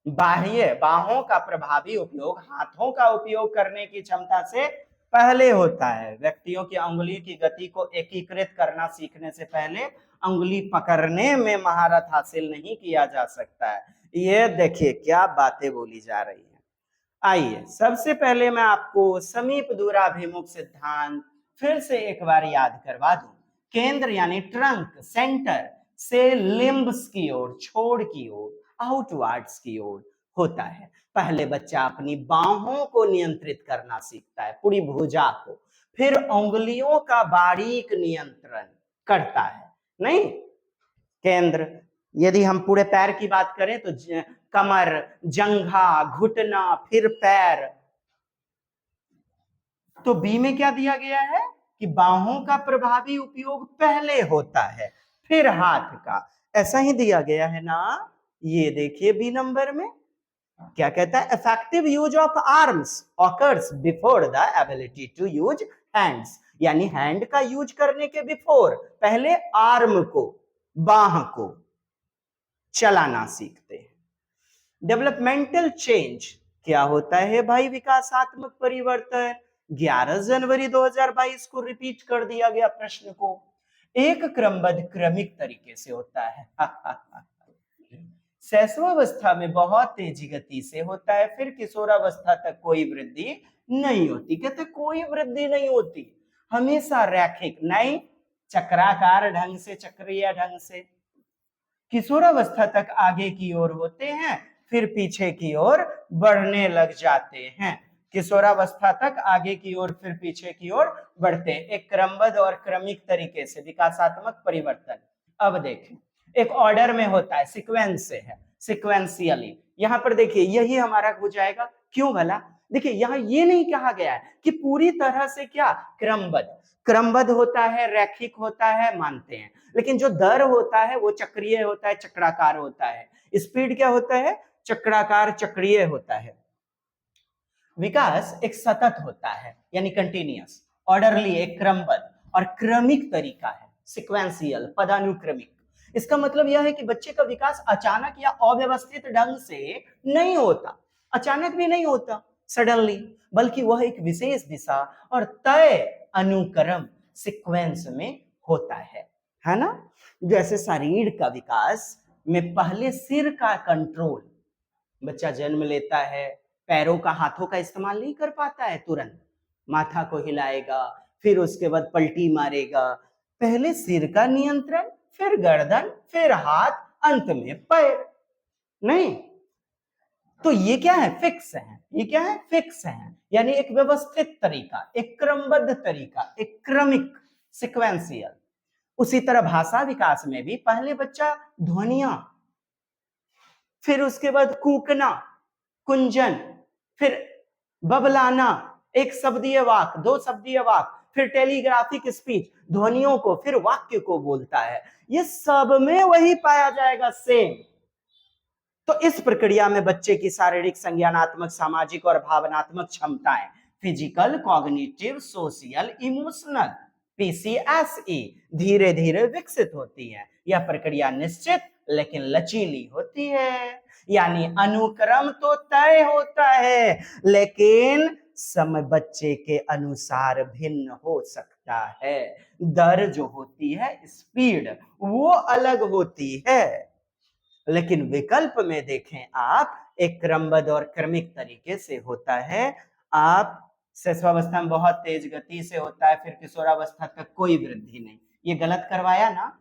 बाह्य बाहों का प्रभावी उपयोग हाथों का उपयोग करने की क्षमता से पहले होता है। व्यक्तियों की अंगुली की गति को एकीकृत करना सीखने से पहले अंगुली पकड़ने में महारत हासिल नहीं किया जा सकता है। ये देखिए क्या बातें बोली जा रही है। आइए सबसे पहले मैं आपको समीप दूराभिमुख सिद्धांत फिर से एक बार याद करवा दूं। केंद्र यानी ट्रंक, सेंटर से लिम्ब्स की ओर, छोड़ की ओर, आउटवर्ड्स की ओर होता है। पहले बच्चा अपनी बाहों को नियंत्रित करना सीखता है, पूरी भुजा को, फिर उंगलियों का बारीक नियंत्रण करता है। नहीं, केंद्र, यदि हम पूरे पैर की बात करें तो कमर, जंघा, घुटना, फिर पैर। तो बी में क्या दिया गया है कि बाहों का प्रभावी उपयोग पहले होता है, फिर हाथ का, ऐसा ही दिया गया है ना। ये देखिए बी नंबर में क्या कहता है, effective use of arms occurs before the ability to use hands, यानी हैंड का यूज करने के बिफोर, पहले आर्म को, बाह को चलाना सीखते हैं। डेवलपमेंटल चेंज क्या होता है भाई, विकासात्मक परिवर्तन। 11 जनवरी 2022 को रिपीट कर दिया गया प्रश्न को। एक क्रमबद्ध क्रमिक तरीके से होता है। शैशवावस्था में बहुत तेजी गति से होता है, फिर किशोरावस्था तक कोई वृद्धि नहीं होती। कहते कोई वृद्धि नहीं होती, हमेशा रैखिक, नहीं चक्राकार ढंग से, चक्रीय ढंग से। किशोरावस्था तक आगे की ओर होते हैं, फिर पीछे की ओर बढ़ने लग जाते हैं। किशोरावस्था तक आगे की ओर, फिर पीछे की ओर बढ़ते हैं, एक क्रमबद्ध और क्रमिक तरीके से विकासात्मक परिवर्तन। अब देखें, एक ऑर्डर में होता है, सीक्वेंस से है, सिक्वेंशियली। यहां पर देखिए यही हमारा हो जाएगा। क्यों भला? देखिए यहां ये नहीं कहा गया है कि पूरी तरह से क्या क्रमबद्ध, क्रमबद्ध होता है, रैखिक होता है, मानते हैं, लेकिन जो दर होता है वो चक्रीय होता है, चक्राकार होता है। स्पीड क्या होता है? चक्राकार, चक्रीय होता है। विकास एक सतत होता है, यानी कंटिन्यूअस, ऑर्डरली, एक क्रमबद्ध और क्रमिक तरीका है, सिक्वेंशियल, पदानुक्रमिक। इसका मतलब यह है कि बच्चे का विकास अचानक या अव्यवस्थित ढंग से नहीं होता, अचानक भी नहीं होता सडनली, बल्कि वह एक विशेष दिशा और तय अनुक्रम, सिक्वेंस में होता है ना। जैसे शरीर का विकास में पहले सिर का कंट्रोल, बच्चा जन्म लेता है, पैरों का, हाथों का इस्तेमाल नहीं कर पाता है, तुरंत माथा को हिलाएगा, फिर उसके बाद पलटी मारेगा, पहले सिर का नियंत्रण, फिर गर्दन, फिर हाथ, अंत में पैर। नहीं, तो ये क्या है? फिक्स है। ये क्या है? फिक्स है, यानी एक व्यवस्थित तरीका, एक क्रमबद्ध तरीका, एक क्रमिक, सिक्वेंशियल। उसी तरह भाषा विकास में भी पहले बच्चा ध्वनियां, फिर उसके बाद कूकना, कुंजन, फिर बबलाना, एक शब्दीय वाक, दो शब्दीय वाक, फिर टेलीग्राफिक स्पीच, ध्वनियों को, फिर वाक्य को बोलता है। ये सब में वही पाया जाएगा, सेम। तो इस प्रक्रिया में बच्चे की शारीरिक, संज्ञानात्मक, सामाजिक और भावनात्मक क्षमताएं, फिजिकल, कॉग्निटिव, सोशल, इमोशनल, पीसीएसई, धीरे धीरे विकसित होती है। यह प्रक्रिया निश्चित लेकिन लचीली होती है, यानी अनुक्रम तो तय होता है, लेकिन समय बच्चे के अनुसार भिन्न हो सकता है। दर जो होती है, स्पीड, वो अलग होती है। लेकिन विकल्प में देखें आप, एक क्रमबद्ध और क्रमिक तरीके से होता है। आप शिशुअवस्था में बहुत तेज गति से होता है, फिर किशोरावस्था तक कोई वृद्धि नहीं। ये गलत करवाया ना,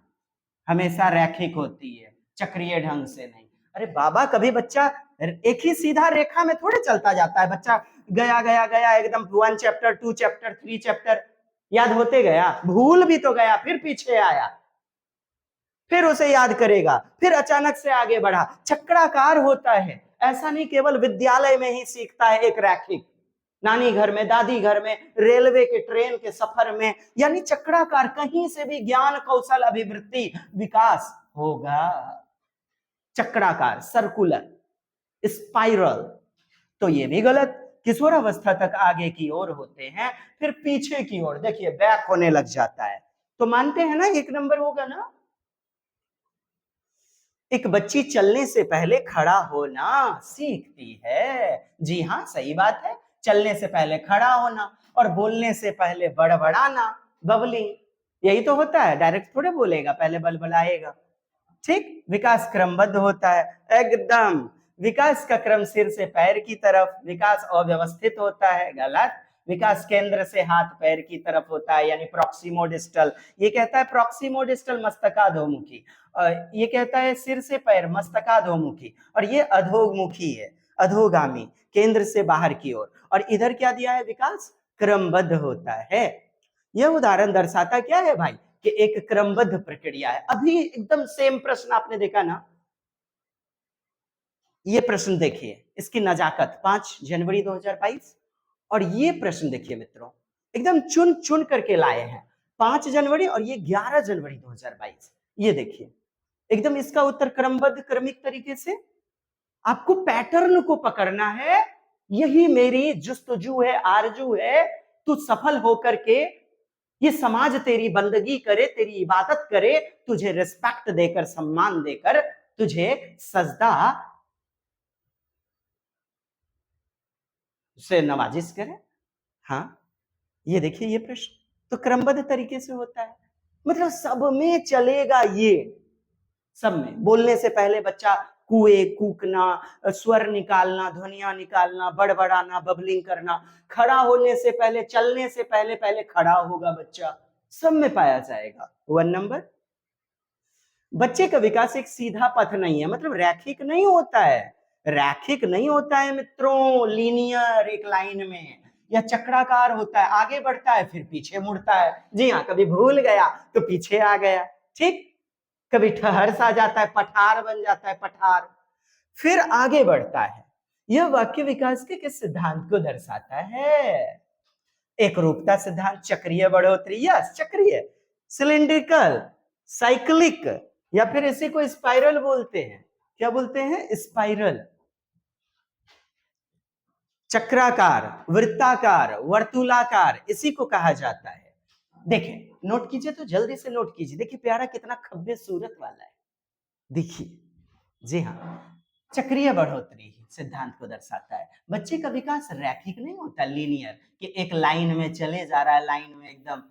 हमेशा रैखिक होती है, चक्रीय ढंग से नहीं। अरे बाबा, कभी बच्चा एक ही सीधा रेखा में थोड़े चलता जाता है। बच्चा गया गया गया एकदम 1 चैप्टर 2 चैप्टर 3 चैप्टर याद होते गया, भूल भी तो गया, फिर पीछे आया, फिर उसे याद करेगा, फिर अचानक से आगे बढ़ा। चक्राकार होता है, ऐसा नहीं केवल विद्यालय में ही सीखता है एक रैखिक, नानी घर में, दादी घर में, रेलवे के ट्रेन के सफर में, यानी चक्राकार कहीं से भी ज्ञान कौशल अभिवृद्धि विकास होगा। चक्राकार, सर्कुलर, स्पाइरल तो ये भी गलत। किशोरावस्था तक आगे की ओर होते हैं, फिर पीछे की ओर देखिए बैक होने लग जाता है। तो मानते हैं ना 1 नंबर होगा ना। एक बच्ची चलने से पहले खड़ा होना सीखती है। जी हाँ, सही बात है, चलने से पहले खड़ा होना और बोलने से पहले बड़बड़ाना, बबलिंग, यही तो होता है। डायरेक्ट थोड़े बोलेगा, पहले बलबलाएगा। ठीक, विकास क्रमबद्ध होता है एकदम। विकास का क्रम सिर से पैर की तरफ, विकास अव्यवस्थित होता है, गलत। विकास केंद्र से हाथ पैर की तरफ होता है, यानी प्रॉक्सिमोडिस्टल। ये कहता है प्रॉक्सिमोडिस्टल मस्तकाधोमुखी, ये कहता है सिर से पैर मस्तकाधोमुखी, और ये अधोमुखी है, अधोगामी, केंद्र से बाहर की ओर। और इधर क्या दिया है, विकास क्रमबद्ध होता है। यह उदाहरण दर्शाता क्या है भाई, कि एक क्रमबद्ध प्रक्रिया है। अभी एकदम सेम प्रश्न आपने देखा ना, ये प्रश्न देखिए, इसकी नजाकत 5 जनवरी 2022, और ये प्रश्न देखिए मित्रों, एकदम चुन चुन करके लाए हैं, 5 जनवरी और ये 11 जनवरी 2022। ये देखिए एकदम इसका उत्तर क्रमबद्ध क्रमिक तरीके से। आपको पैटर्न को पकड़ना है, यही मेरी जुस्तजू है, आरजू है। तू सफल होकर के ये समाज तेरी बंदगी करे, तेरी इबादत करे, तुझे रिस्पेक्ट देकर, सम्मान देकर तुझे सजदा से नवाजिश करे। हाँ, ये देखिए ये प्रश्न तो क्रमबद्ध तरीके से होता है, मतलब सब में चलेगा। ये सब में बोलने से पहले बच्चा कूकना, स्वर निकालना, ध्वनिया निकालना, बड़बड़ाना, बबलिंग करना, खड़ा होने से पहले, चलने से पहले पहले खड़ा होगा बच्चा, सब में पाया जाएगा। 1 नंबर। बच्चे का विकास एक सीधा पथ नहीं है, मतलब रैखिक नहीं होता है, रैखिक नहीं होता है मित्रों, लीनियर एक लाइन में, या चक्राकार होता है, आगे बढ़ता है फिर पीछे मुड़ता है। जी हाँ, कभी भूल गया तो पीछे आ गया, ठीक, कभी ठहर सा जाता है, पठार बन जाता है, पठार, फिर आगे बढ़ता है। यह वाक्य विकास के किस सिद्धांत को दर्शाता है? एक रूपता सिद्धांत, चक्रीय बढ़ोतरी, यस चक्रीय, सिलिंड्रिकल, साइक्लिक, या फिर इसी को स्पाइरल बोलते हैं। क्या बोलते हैं? स्पाइरल, चक्राकार, वृत्ताकार, वर्तुलाकार, इसी को कहा जाता है। देखें, नोट कीजिए तो जल्दी से नोट कीजिए। देखिए प्यारा कितना खब्बे सूरत वाला है, देखिए। जी हाँ, चक्रीय बढ़ोतरी सिद्धांत को दर्शाता है। बच्चे का विकास रैखिक नहीं होता, लीनियर, कि एक लाइन में चले जा रहा है, लाइन में एकदम।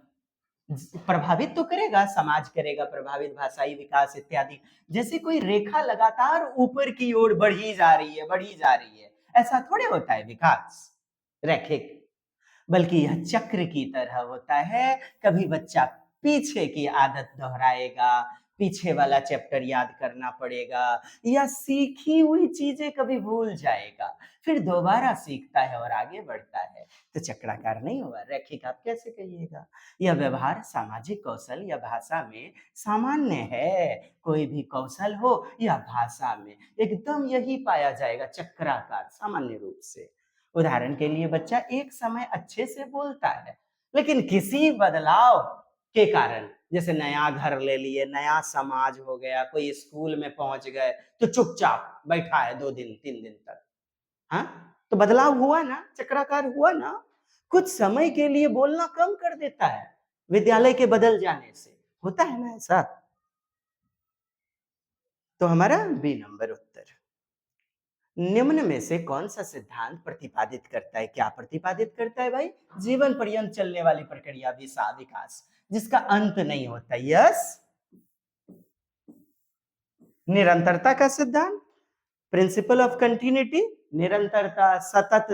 प्रभावित तो करेगा, समाज करेगा प्रभावित, भाषाई विकास इत्यादि, जैसे कोई रेखा लगातार ऊपर की ओर बढ़ी जा रही है, बढ़ी जा रही है, ऐसा थोड़े होता है विकास रैखिक, बल्कि यह चक्र की तरह होता है। कभी बच्चा पीछे की आदत दोहराएगा, पीछे वाला चैप्टर याद करना पड़ेगा, या सीखी हुई चीजें कभी भूल जाएगा, फिर दोबारा सीखता है और आगे बढ़ता है। तो चक्राकार नहीं हुआ, रैखिक आप कैसे कहिएगा? यह व्यवहार, सामाजिक कौशल या भाषा में सामान्य है। कोई भी कौशल हो या भाषा में एकदम यही पाया जाएगा, चक्राकार सामान्य रूप से। उदाहरण के लिए बच्चा एक समय अच्छे से बोलता है, लेकिन किसी बदलाव के कारण, जैसे नया घर ले लिए, नया समाज हो गया, कोई स्कूल में पहुंच गए, तो चुपचाप बैठा है 2 दिन 3 दिन तक। हाँ, तो बदलाव हुआ ना, चक्राकार हुआ ना। कुछ समय के लिए बोलना कम कर देता है विद्यालय के बदल जाने से, होता है ना ऐसा। तो हमारा बी नंबर उत्तर। निम्न में से कौन सा सिद्धांत प्रतिपादित करता है? क्या प्रतिपादित करता है भाई? जीवन पर्यंत चलने वाली प्रक्रिया, विकास, जिसका अंत नहीं होता। यस, निरंतरता का सिद्धांत, प्रिंसिपल ऑफ कंटिन्यूटी, निरंतरता, सतत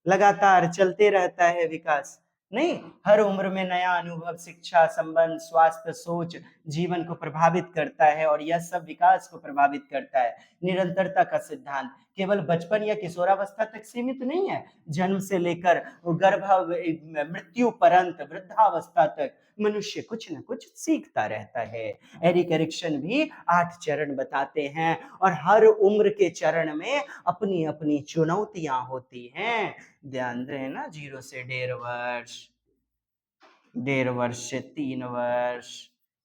लगातार चलते रहता है विकास। नहीं, हर उम्र में नया अनुभव, शिक्षा, संबंध, स्वास्थ्य, सोच जीवन को प्रभावित करता है और यह सब विकास को प्रभावित करता है। निरंतरता का सिद्धांत केवल बचपन या किशोरावस्था तक सीमित नहीं है। जन्म से लेकर मृत्यु पर्यंत, वृद्धावस्था तक मनुष्य कुछ न कुछ सीखता रहता है। एरिक एरिक्सन भी 8 चरण बताते हैं और हर उम्र के चरण में अपनी अपनी चुनौतियां होती हैं। ध्यान दें ना, 0 से 1.5 वर्ष, 1.5 वर्ष से 3 वर्ष,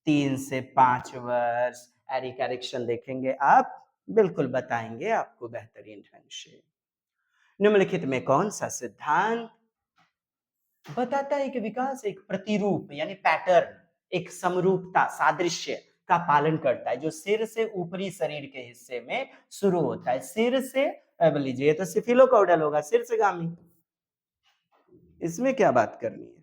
3 से 5 वर्ष। एरिक एरिक्सन देखेंगे आप, बिल्कुल बताएंगे आपको बेहतरीन ढंग से। निम्नलिखित में कौन सा सिद्धांत बताता है कि विकास एक प्रतिरूप यानी पैटर्न, एक समरूपता, सादृश्य का पालन करता है जो सिर से ऊपरी शरीर के हिस्से में शुरू होता है। सिर से, अब लीजिए तो सिफिलोकॉर्डल होगा, सिर से गामी, इसमें क्या बात करनी है।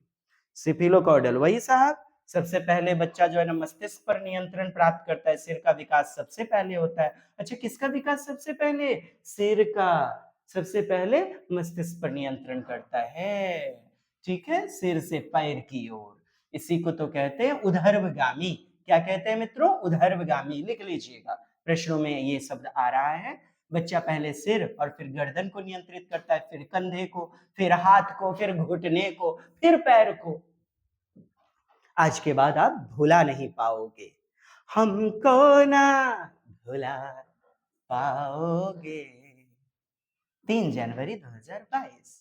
सिफिलोकॉर्डल वही साहब, सबसे पहले बच्चा जो है ना मस्तिष्क पर नियंत्रण प्राप्त करता है, सिर का विकास सबसे पहले होता है। अच्छा, किसका विकास सबसे पहले? सिर का। सबसे पहले मस्तिष्क पर नियंत्रण करता है, ठीक है, सिर से पैर की ओर। इसी को तो कहते हैं उधर्वगामी। क्या कहते हैं मित्रों? उधर्वगामी। लिख लीजिएगा, प्रश्नों में ये शब्द आ रहा है। बच्चा पहले सिर और फिर गर्दन को नियंत्रित करता है, फिर कंधे को, फिर हाथ को, फिर घुटने को, फिर पैर को। आज के बाद आप भुला नहीं पाओगे, हमको ना भुला पाओगे। 3 जनवरी 2022।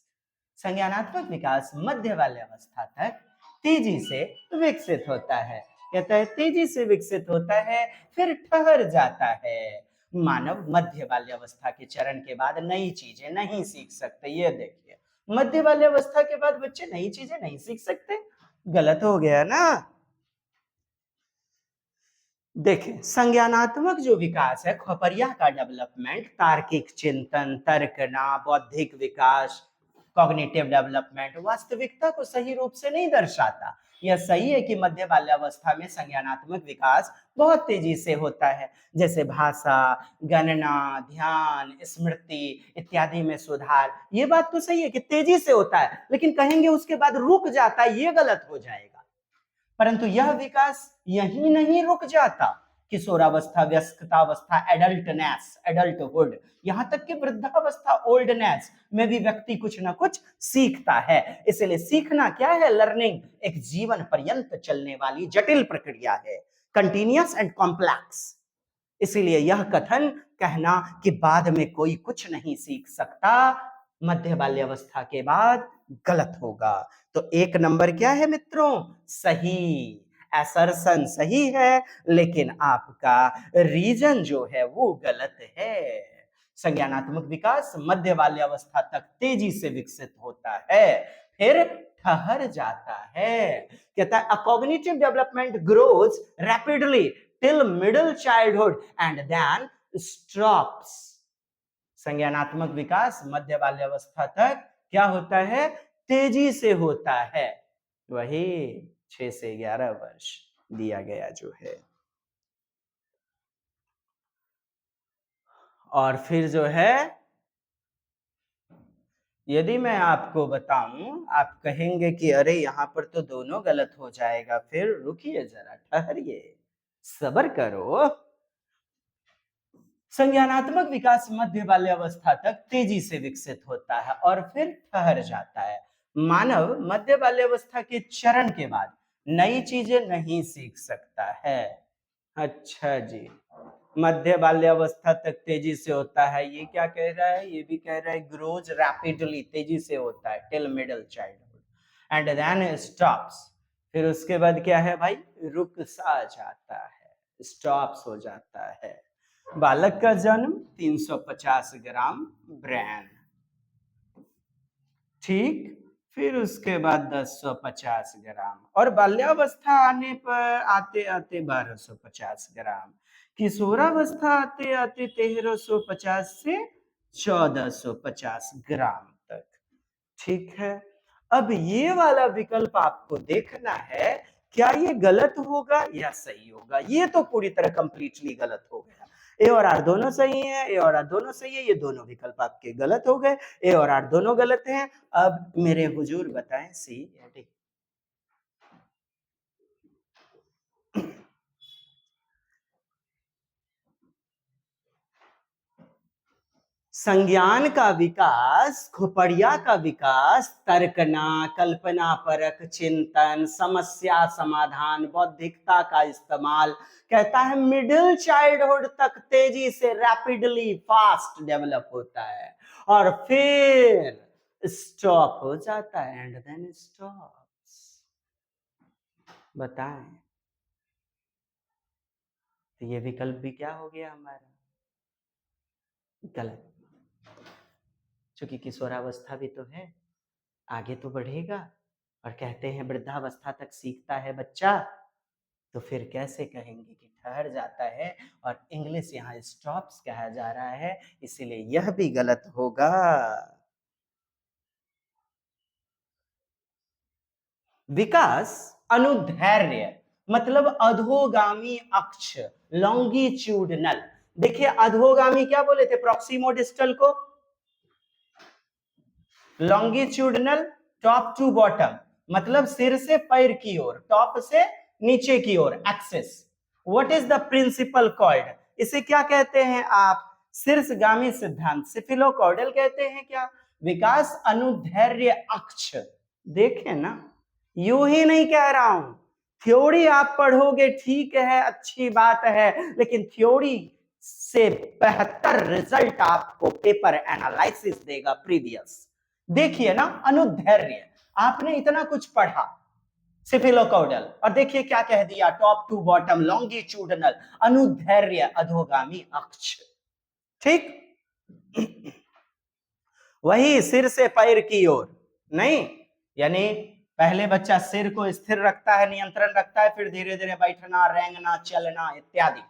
संज्ञानात्मक विकास मध्य बाल्यावस्था तक तेजी से विकसित होता है। कहता है तेजी से विकसित होता है, फिर ठहर जाता है। मानव मध्य बाल्यावस्था के चरण के बाद नई चीजें नहीं सीख सकते। ये देखिए, मध्य बाल्यावस्था के बाद बच्चे नई चीजें नहीं सीख सकते, गलत हो गया ना। देखें, संज्ञानात्मक जो विकास है, खोपरिया का डेवलपमेंट, तार्किक चिंतन, तर्कना, बौद्धिक विकास, कॉग्निटिव डेवलपमेंट, वास्तविकता को सही रूप से नहीं दर्शाता। यह सही है कि मध्य बाल्यावस्था में संज्ञानात्मक विकास बहुत तेजी से होता है, जैसे भाषा, गणना, ध्यान, स्मृति इत्यादि में सुधार। ये बात तो सही है कि तेजी से होता है, लेकिन कहेंगे उसके बाद रुक जाता है, ये गलत हो जाएगा। परंतु यह विकास यही नहीं रुक जाता। किशोरावस्था, व्यस्कतावस्था, एडल्टनेस, एडल्टहुड, यहां तक कि वृद्धावस्था, ओल्डनेस में भी व्यक्ति कुछ ना कुछ सीखता है। इसलिए सीखना क्या है? लर्निंग एक जीवन पर्यंत चलने वाली जटिल प्रक्रिया है, कंटिन्यूअस एंड कॉम्प्लेक्स। इसीलिए यह कथन कहना कि बाद में कोई कुछ नहीं सीख सकता मध्य बाल्यावस्था के बाद, गलत होगा। तो 1 नंबर क्या है मित्रों? सही। असर्शन सही है, लेकिन आपका रीजन जो है वो गलत है। संज्ञानात्मक विकास मध्य बाल्यावस्था तक तेजी से विकसित होता है, फिर ठहर जाता है। कहता है cognitive development grows rapidly till middle childhood and then stops. संज्ञानात्मक विकास मध्य बाल्यावस्था तक क्या होता है? तेजी से होता है। वही 6 से 11 वर्ष दिया गया जो है। और फिर जो है, यदि मैं आपको बताऊं, आप कहेंगे कि अरे यहां पर तो दोनों गलत हो जाएगा। फिर रुकिए जरा, ठहरिए, सब्र करो। संज्ञानात्मक विकास मध्य बाल्यावस्था तक तेजी से विकसित होता है और फिर ठहर जाता है। मानव मध्य बाल्यावस्था के चरण के बाद नई चीजें नहीं सीख सकता है। अच्छा जी, मध्य बाल्यावस्था तक तेजी से होता है, ये क्या कह रहा है? ये भी कह रहा है ग्रोज रैपिडली, तेजी से होता है, till middle childhood and then stops. फिर उसके बाद क्या है भाई? रुक सा जाता है, स्टॉप्स हो जाता है। बालक का जन्म 350 ग्राम ब्रेन, ठीक, फिर उसके बाद 1050 ग्राम, और बाल्यावस्था आने पर आते आते 1250 ग्राम, किशोरावस्था आते आते 1350 से 1450 ग्राम तक। ठीक है, अब ये वाला विकल्प आपको देखना है, क्या ये गलत होगा या सही होगा? ये तो पूरी तरह कंप्लीटली गलत हो गया। ए और आर दोनों सही है, ए और आर दोनों सही है, ये दोनों विकल्प आपके गलत हो गए, ए और आर दोनों गलत हैं। अब मेरे हुजूर बताएं सी या डी। संज्ञान का विकास, खोपड़िया का विकास, तर्कना, कल्पना परक चिंतन, समस्या समाधान, बौद्धिकता का इस्तेमाल, कहता है मिडिल चाइल्डहुड तक तेजी से रैपिडली फास्ट डेवलप होता है और फिर स्टॉप हो जाता है, एंड देन स्टॉप्स। बताएं, तो ये विकल्प भी क्या हो गया हमारा? गलत। क्योंकि किशोरावस्था भी तो है, आगे तो बढ़ेगा, और कहते हैं वृद्धावस्था तक सीखता है बच्चा, तो फिर कैसे कहेंगे कि ठहर जाता है, और इंग्लिश यहाँ स्टॉप्स कहा जा रहा है, इसीलिए यह भी गलत होगा। विकास अनुधैर्य मतलब अधोगामी अक्ष, लॉन्गिट्यूडनल। देखिए अधोगामी क्या बोले थे प्रॉक्सिमो डिस्टल को? लॉन्गिट्यूडनल टॉप टू बॉटम, मतलब सिर से पैर की ओर, टॉप से नीचे की ओर axis. What is the principle called? इसे क्या कहते हैं आप? शीर्षगामी सिद्धांत, सिफिलोकॉर्डल कहते हैं क्या? विकास अनुधैर्य अक्ष। देखें ना, यूं ही नहीं कह रहा हूं, थ्योरी आप पढ़ोगे ठीक है, अच्छी बात है, लेकिन थ्योरी से बेहतर रिजल्ट आपको पेपर एनालिसिस देगा प्रीवियस। देखिए ना, अनुधैर्य, आपने इतना कुछ पढ़ा सिफिलोकॉर्डल, और देखिए क्या कह दिया, टॉप टू बॉटम, लॉन्गिट्यूडनल, अनुधैर्य अधोगामी अक्ष। ठीक, वही सिर से पैर की ओर नहीं, यानी पहले बच्चा सिर को स्थिर रखता है, नियंत्रण रखता है, फिर धीरे धीरे बैठना, रेंगना, चलना इत्यादि।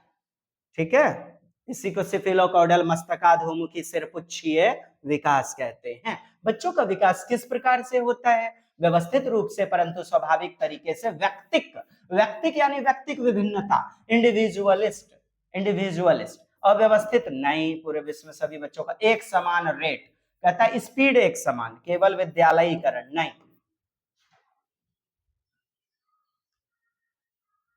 ठीक है, इसी को सिफिलोकॉर्डल मस्तकाधोमुखी सिरपुच्छीय विकास कहते हैं। बच्चों का विकास किस प्रकार से होता है? व्यवस्थित रूप से परंतु स्वाभाविक तरीके से। व्यक्तिक, व्यक्तिक यानी व्यक्तिक विभिन्नता, इंडिविजुअलिस्ट, इंडिविजुअलिस्ट। अव्यवस्थित नहीं, पूरे विश्व में सभी बच्चों का एक समान रेट, कहता है स्पीड एक समान, केवल विद्यालयीकरण नहीं,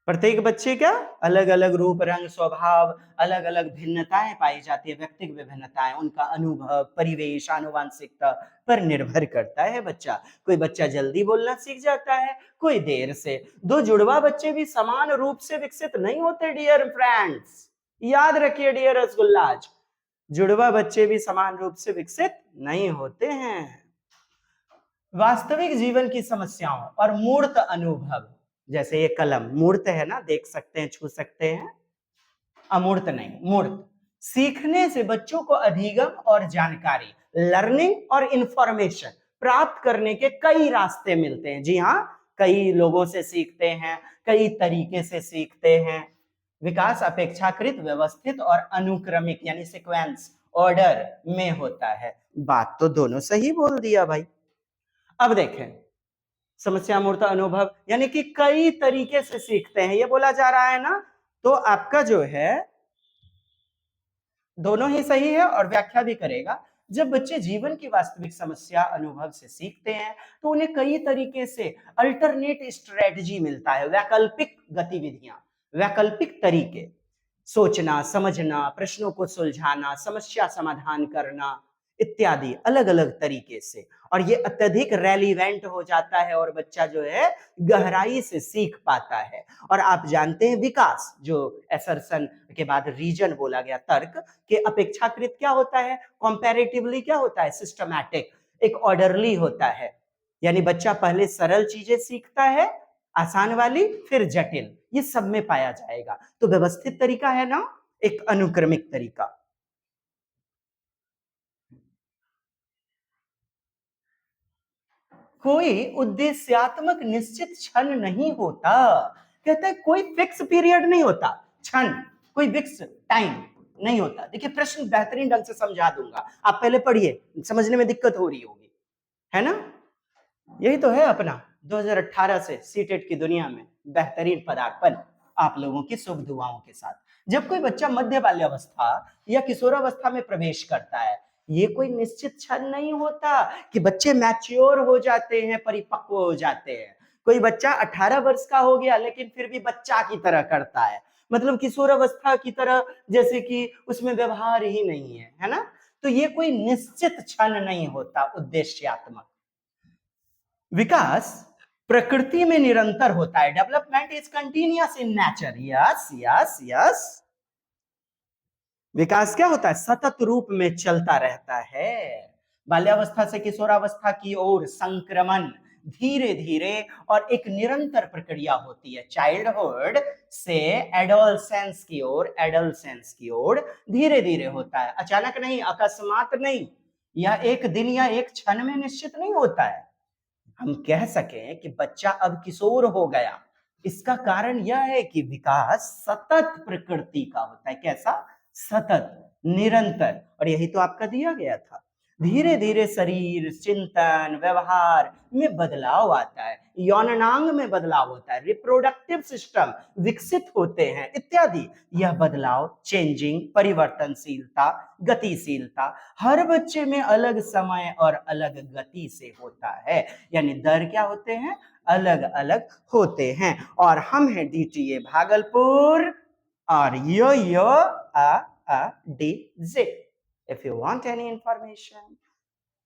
प्रत्येक बच्चे का अलग अलग रूप रंग स्वभाव, अलग अलग भिन्नताएं पाई जाती है, व्यक्तिगत विभिन्नताएं, उनका अनुभव, परिवेश, आनुवांशिकता पर निर्भर करता है बच्चा। कोई बच्चा जल्दी बोलना सीख जाता है, कोई देर से। दो जुड़वा बच्चे भी समान रूप से विकसित नहीं होते डियर फ्रेंड्स, याद रखिए डियर रसगुल्लाज, जुड़वा बच्चे भी समान रूप से विकसित नहीं होते हैं। वास्तविक जीवन की समस्याओं और मूर्त अनुभव, जैसे ये कलम मूर्त है ना, देख सकते हैं, छू सकते हैं, अमूर्त नहीं, मूर्त। सीखने से बच्चों को अधिगम और जानकारी, लर्निंग और इंफॉर्मेशन प्राप्त करने के कई रास्ते मिलते हैं। जी हाँ, कई लोगों से सीखते हैं, कई तरीके से सीखते हैं। विकास अपेक्षाकृत व्यवस्थित और अनुक्रमिक यानी सीक्वेंस, ऑर्डर में होता है। बात तो दोनों सही बोल दिया भाई। अब देखें, समस्या मूर्त अनुभव यानी कि कई तरीके से सीखते हैं, ये बोला जा रहा है ना, तो आपका जो है दोनों ही सही है, और व्याख्या भी करेगा। जब बच्चे जीवन की वास्तविक समस्या अनुभव से सीखते हैं तो उन्हें कई तरीके से अल्टरनेट स्ट्रेटजी मिलता है, वैकल्पिक गतिविधियां, वैकल्पिक तरीके, सोचना, समझना, प्रश्नों को सुलझाना, समस्या समाधान करना इत्यादि, अलग अलग तरीके से। और ये अत्यधिक रेलिवेंट हो जाता है और बच्चा जो है गहराई से सीख पाता है। और आप जानते हैं विकास, जो एसर्सन के बाद रीजन बोला गया, तर्क के अपेक्षाकृत क्या होता है, कंपैरेटिवली क्या होता है, सिस्टमैटिक, एक ऑर्डरली होता है। यानी बच्चा पहले सरल चीजें सीखता है, आसान वाली, फिर जटिल, ये सब में पाया जाएगा। तो व्यवस्थित तरीका है ना, एक अनुक्रमिक तरीका। कोई उद्देश्यात्मक निश्चित क्षण नहीं होता, कहता है कोई फिक्स पीरियड नहीं होता, क्षण, कोई फिक्स टाइम नहीं होता। देखिए प्रश्न बेहतरीन ढंग से समझा दूंगा, आप पहले पढ़िए, समझने में दिक्कत हो रही होगी, है ना? यही तो है अपना 2018 से सीटेट की दुनिया में बेहतरीन पदार्पण, आप लोगों की शुभ दुआओं के साथ। जब कोई बच्चा मध्य बाल्यावस्था या किशोरावस्था में प्रवेश करता है, ये कोई निश्चित क्षण नहीं होता कि बच्चे मैच्योर हो जाते हैं, परिपक्व हो जाते हैं। कोई बच्चा 18 वर्ष का हो गया लेकिन फिर भी बच्चा की तरह करता है, मतलब किशोरावस्था की तरह, जैसे कि उसमें व्यवहार ही नहीं है ना। तो ये कोई निश्चित क्षण नहीं होता उद्देश्यात्मक। विकास प्रकृति में निरंतर होता है। Development is continuous in nature. Yes yes yes. विकास क्या होता है? सतत रूप में चलता रहता है। बाल्यावस्था से किशोरावस्था की ओर संक्रमण धीरे धीरे और एक निरंतर प्रक्रिया होती है। चाइल्डहुड से एडोलसेंस की ओर धीरे धीरे होता है, अचानक नहीं, अकस्मात नहीं, यह एक दिन या एक क्षण में निश्चित नहीं होता है। हम कह सकें कि बच्चा अब किशोर हो गया, इसका कारण यह है कि विकास सतत प्रकृति का होता है। कैसा? सतत, निरंतर। और यही तो आपका दिया गया था। धीरे धीरे शरीर, चिंतन, व्यवहार में बदलाव आता है, यौनांग में बदलाव होता है, रिप्रोडक्टिव सिस्टम विकसित होते हैं इत्यादि। यह बदलाव, चेंजिंग, परिवर्तनशीलता, गतिशीलता हर बच्चे में अलग समय और अलग गति से होता है। यानी दर क्या होते हैं? अलग अलग होते हैं। और हम हैं DTA भागलपुर और यो DZ। If you want any information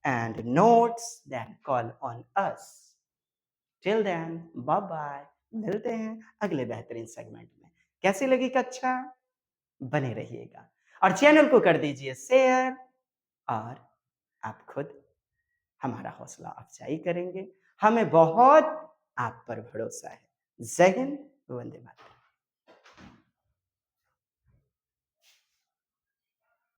and notes, then call on us. Till then, bye bye. मिलते हैं अगले बेहतरीन सेगमेंट में। कैसी लगी कक्षा? बने रहिएगा और चैनल को कर दीजिए शेयर, और आप खुद हमारा हौसला अफजाई करेंगे। हमें बहुत आप पर भरोसा है। जय हिंद, वंदे मातरम।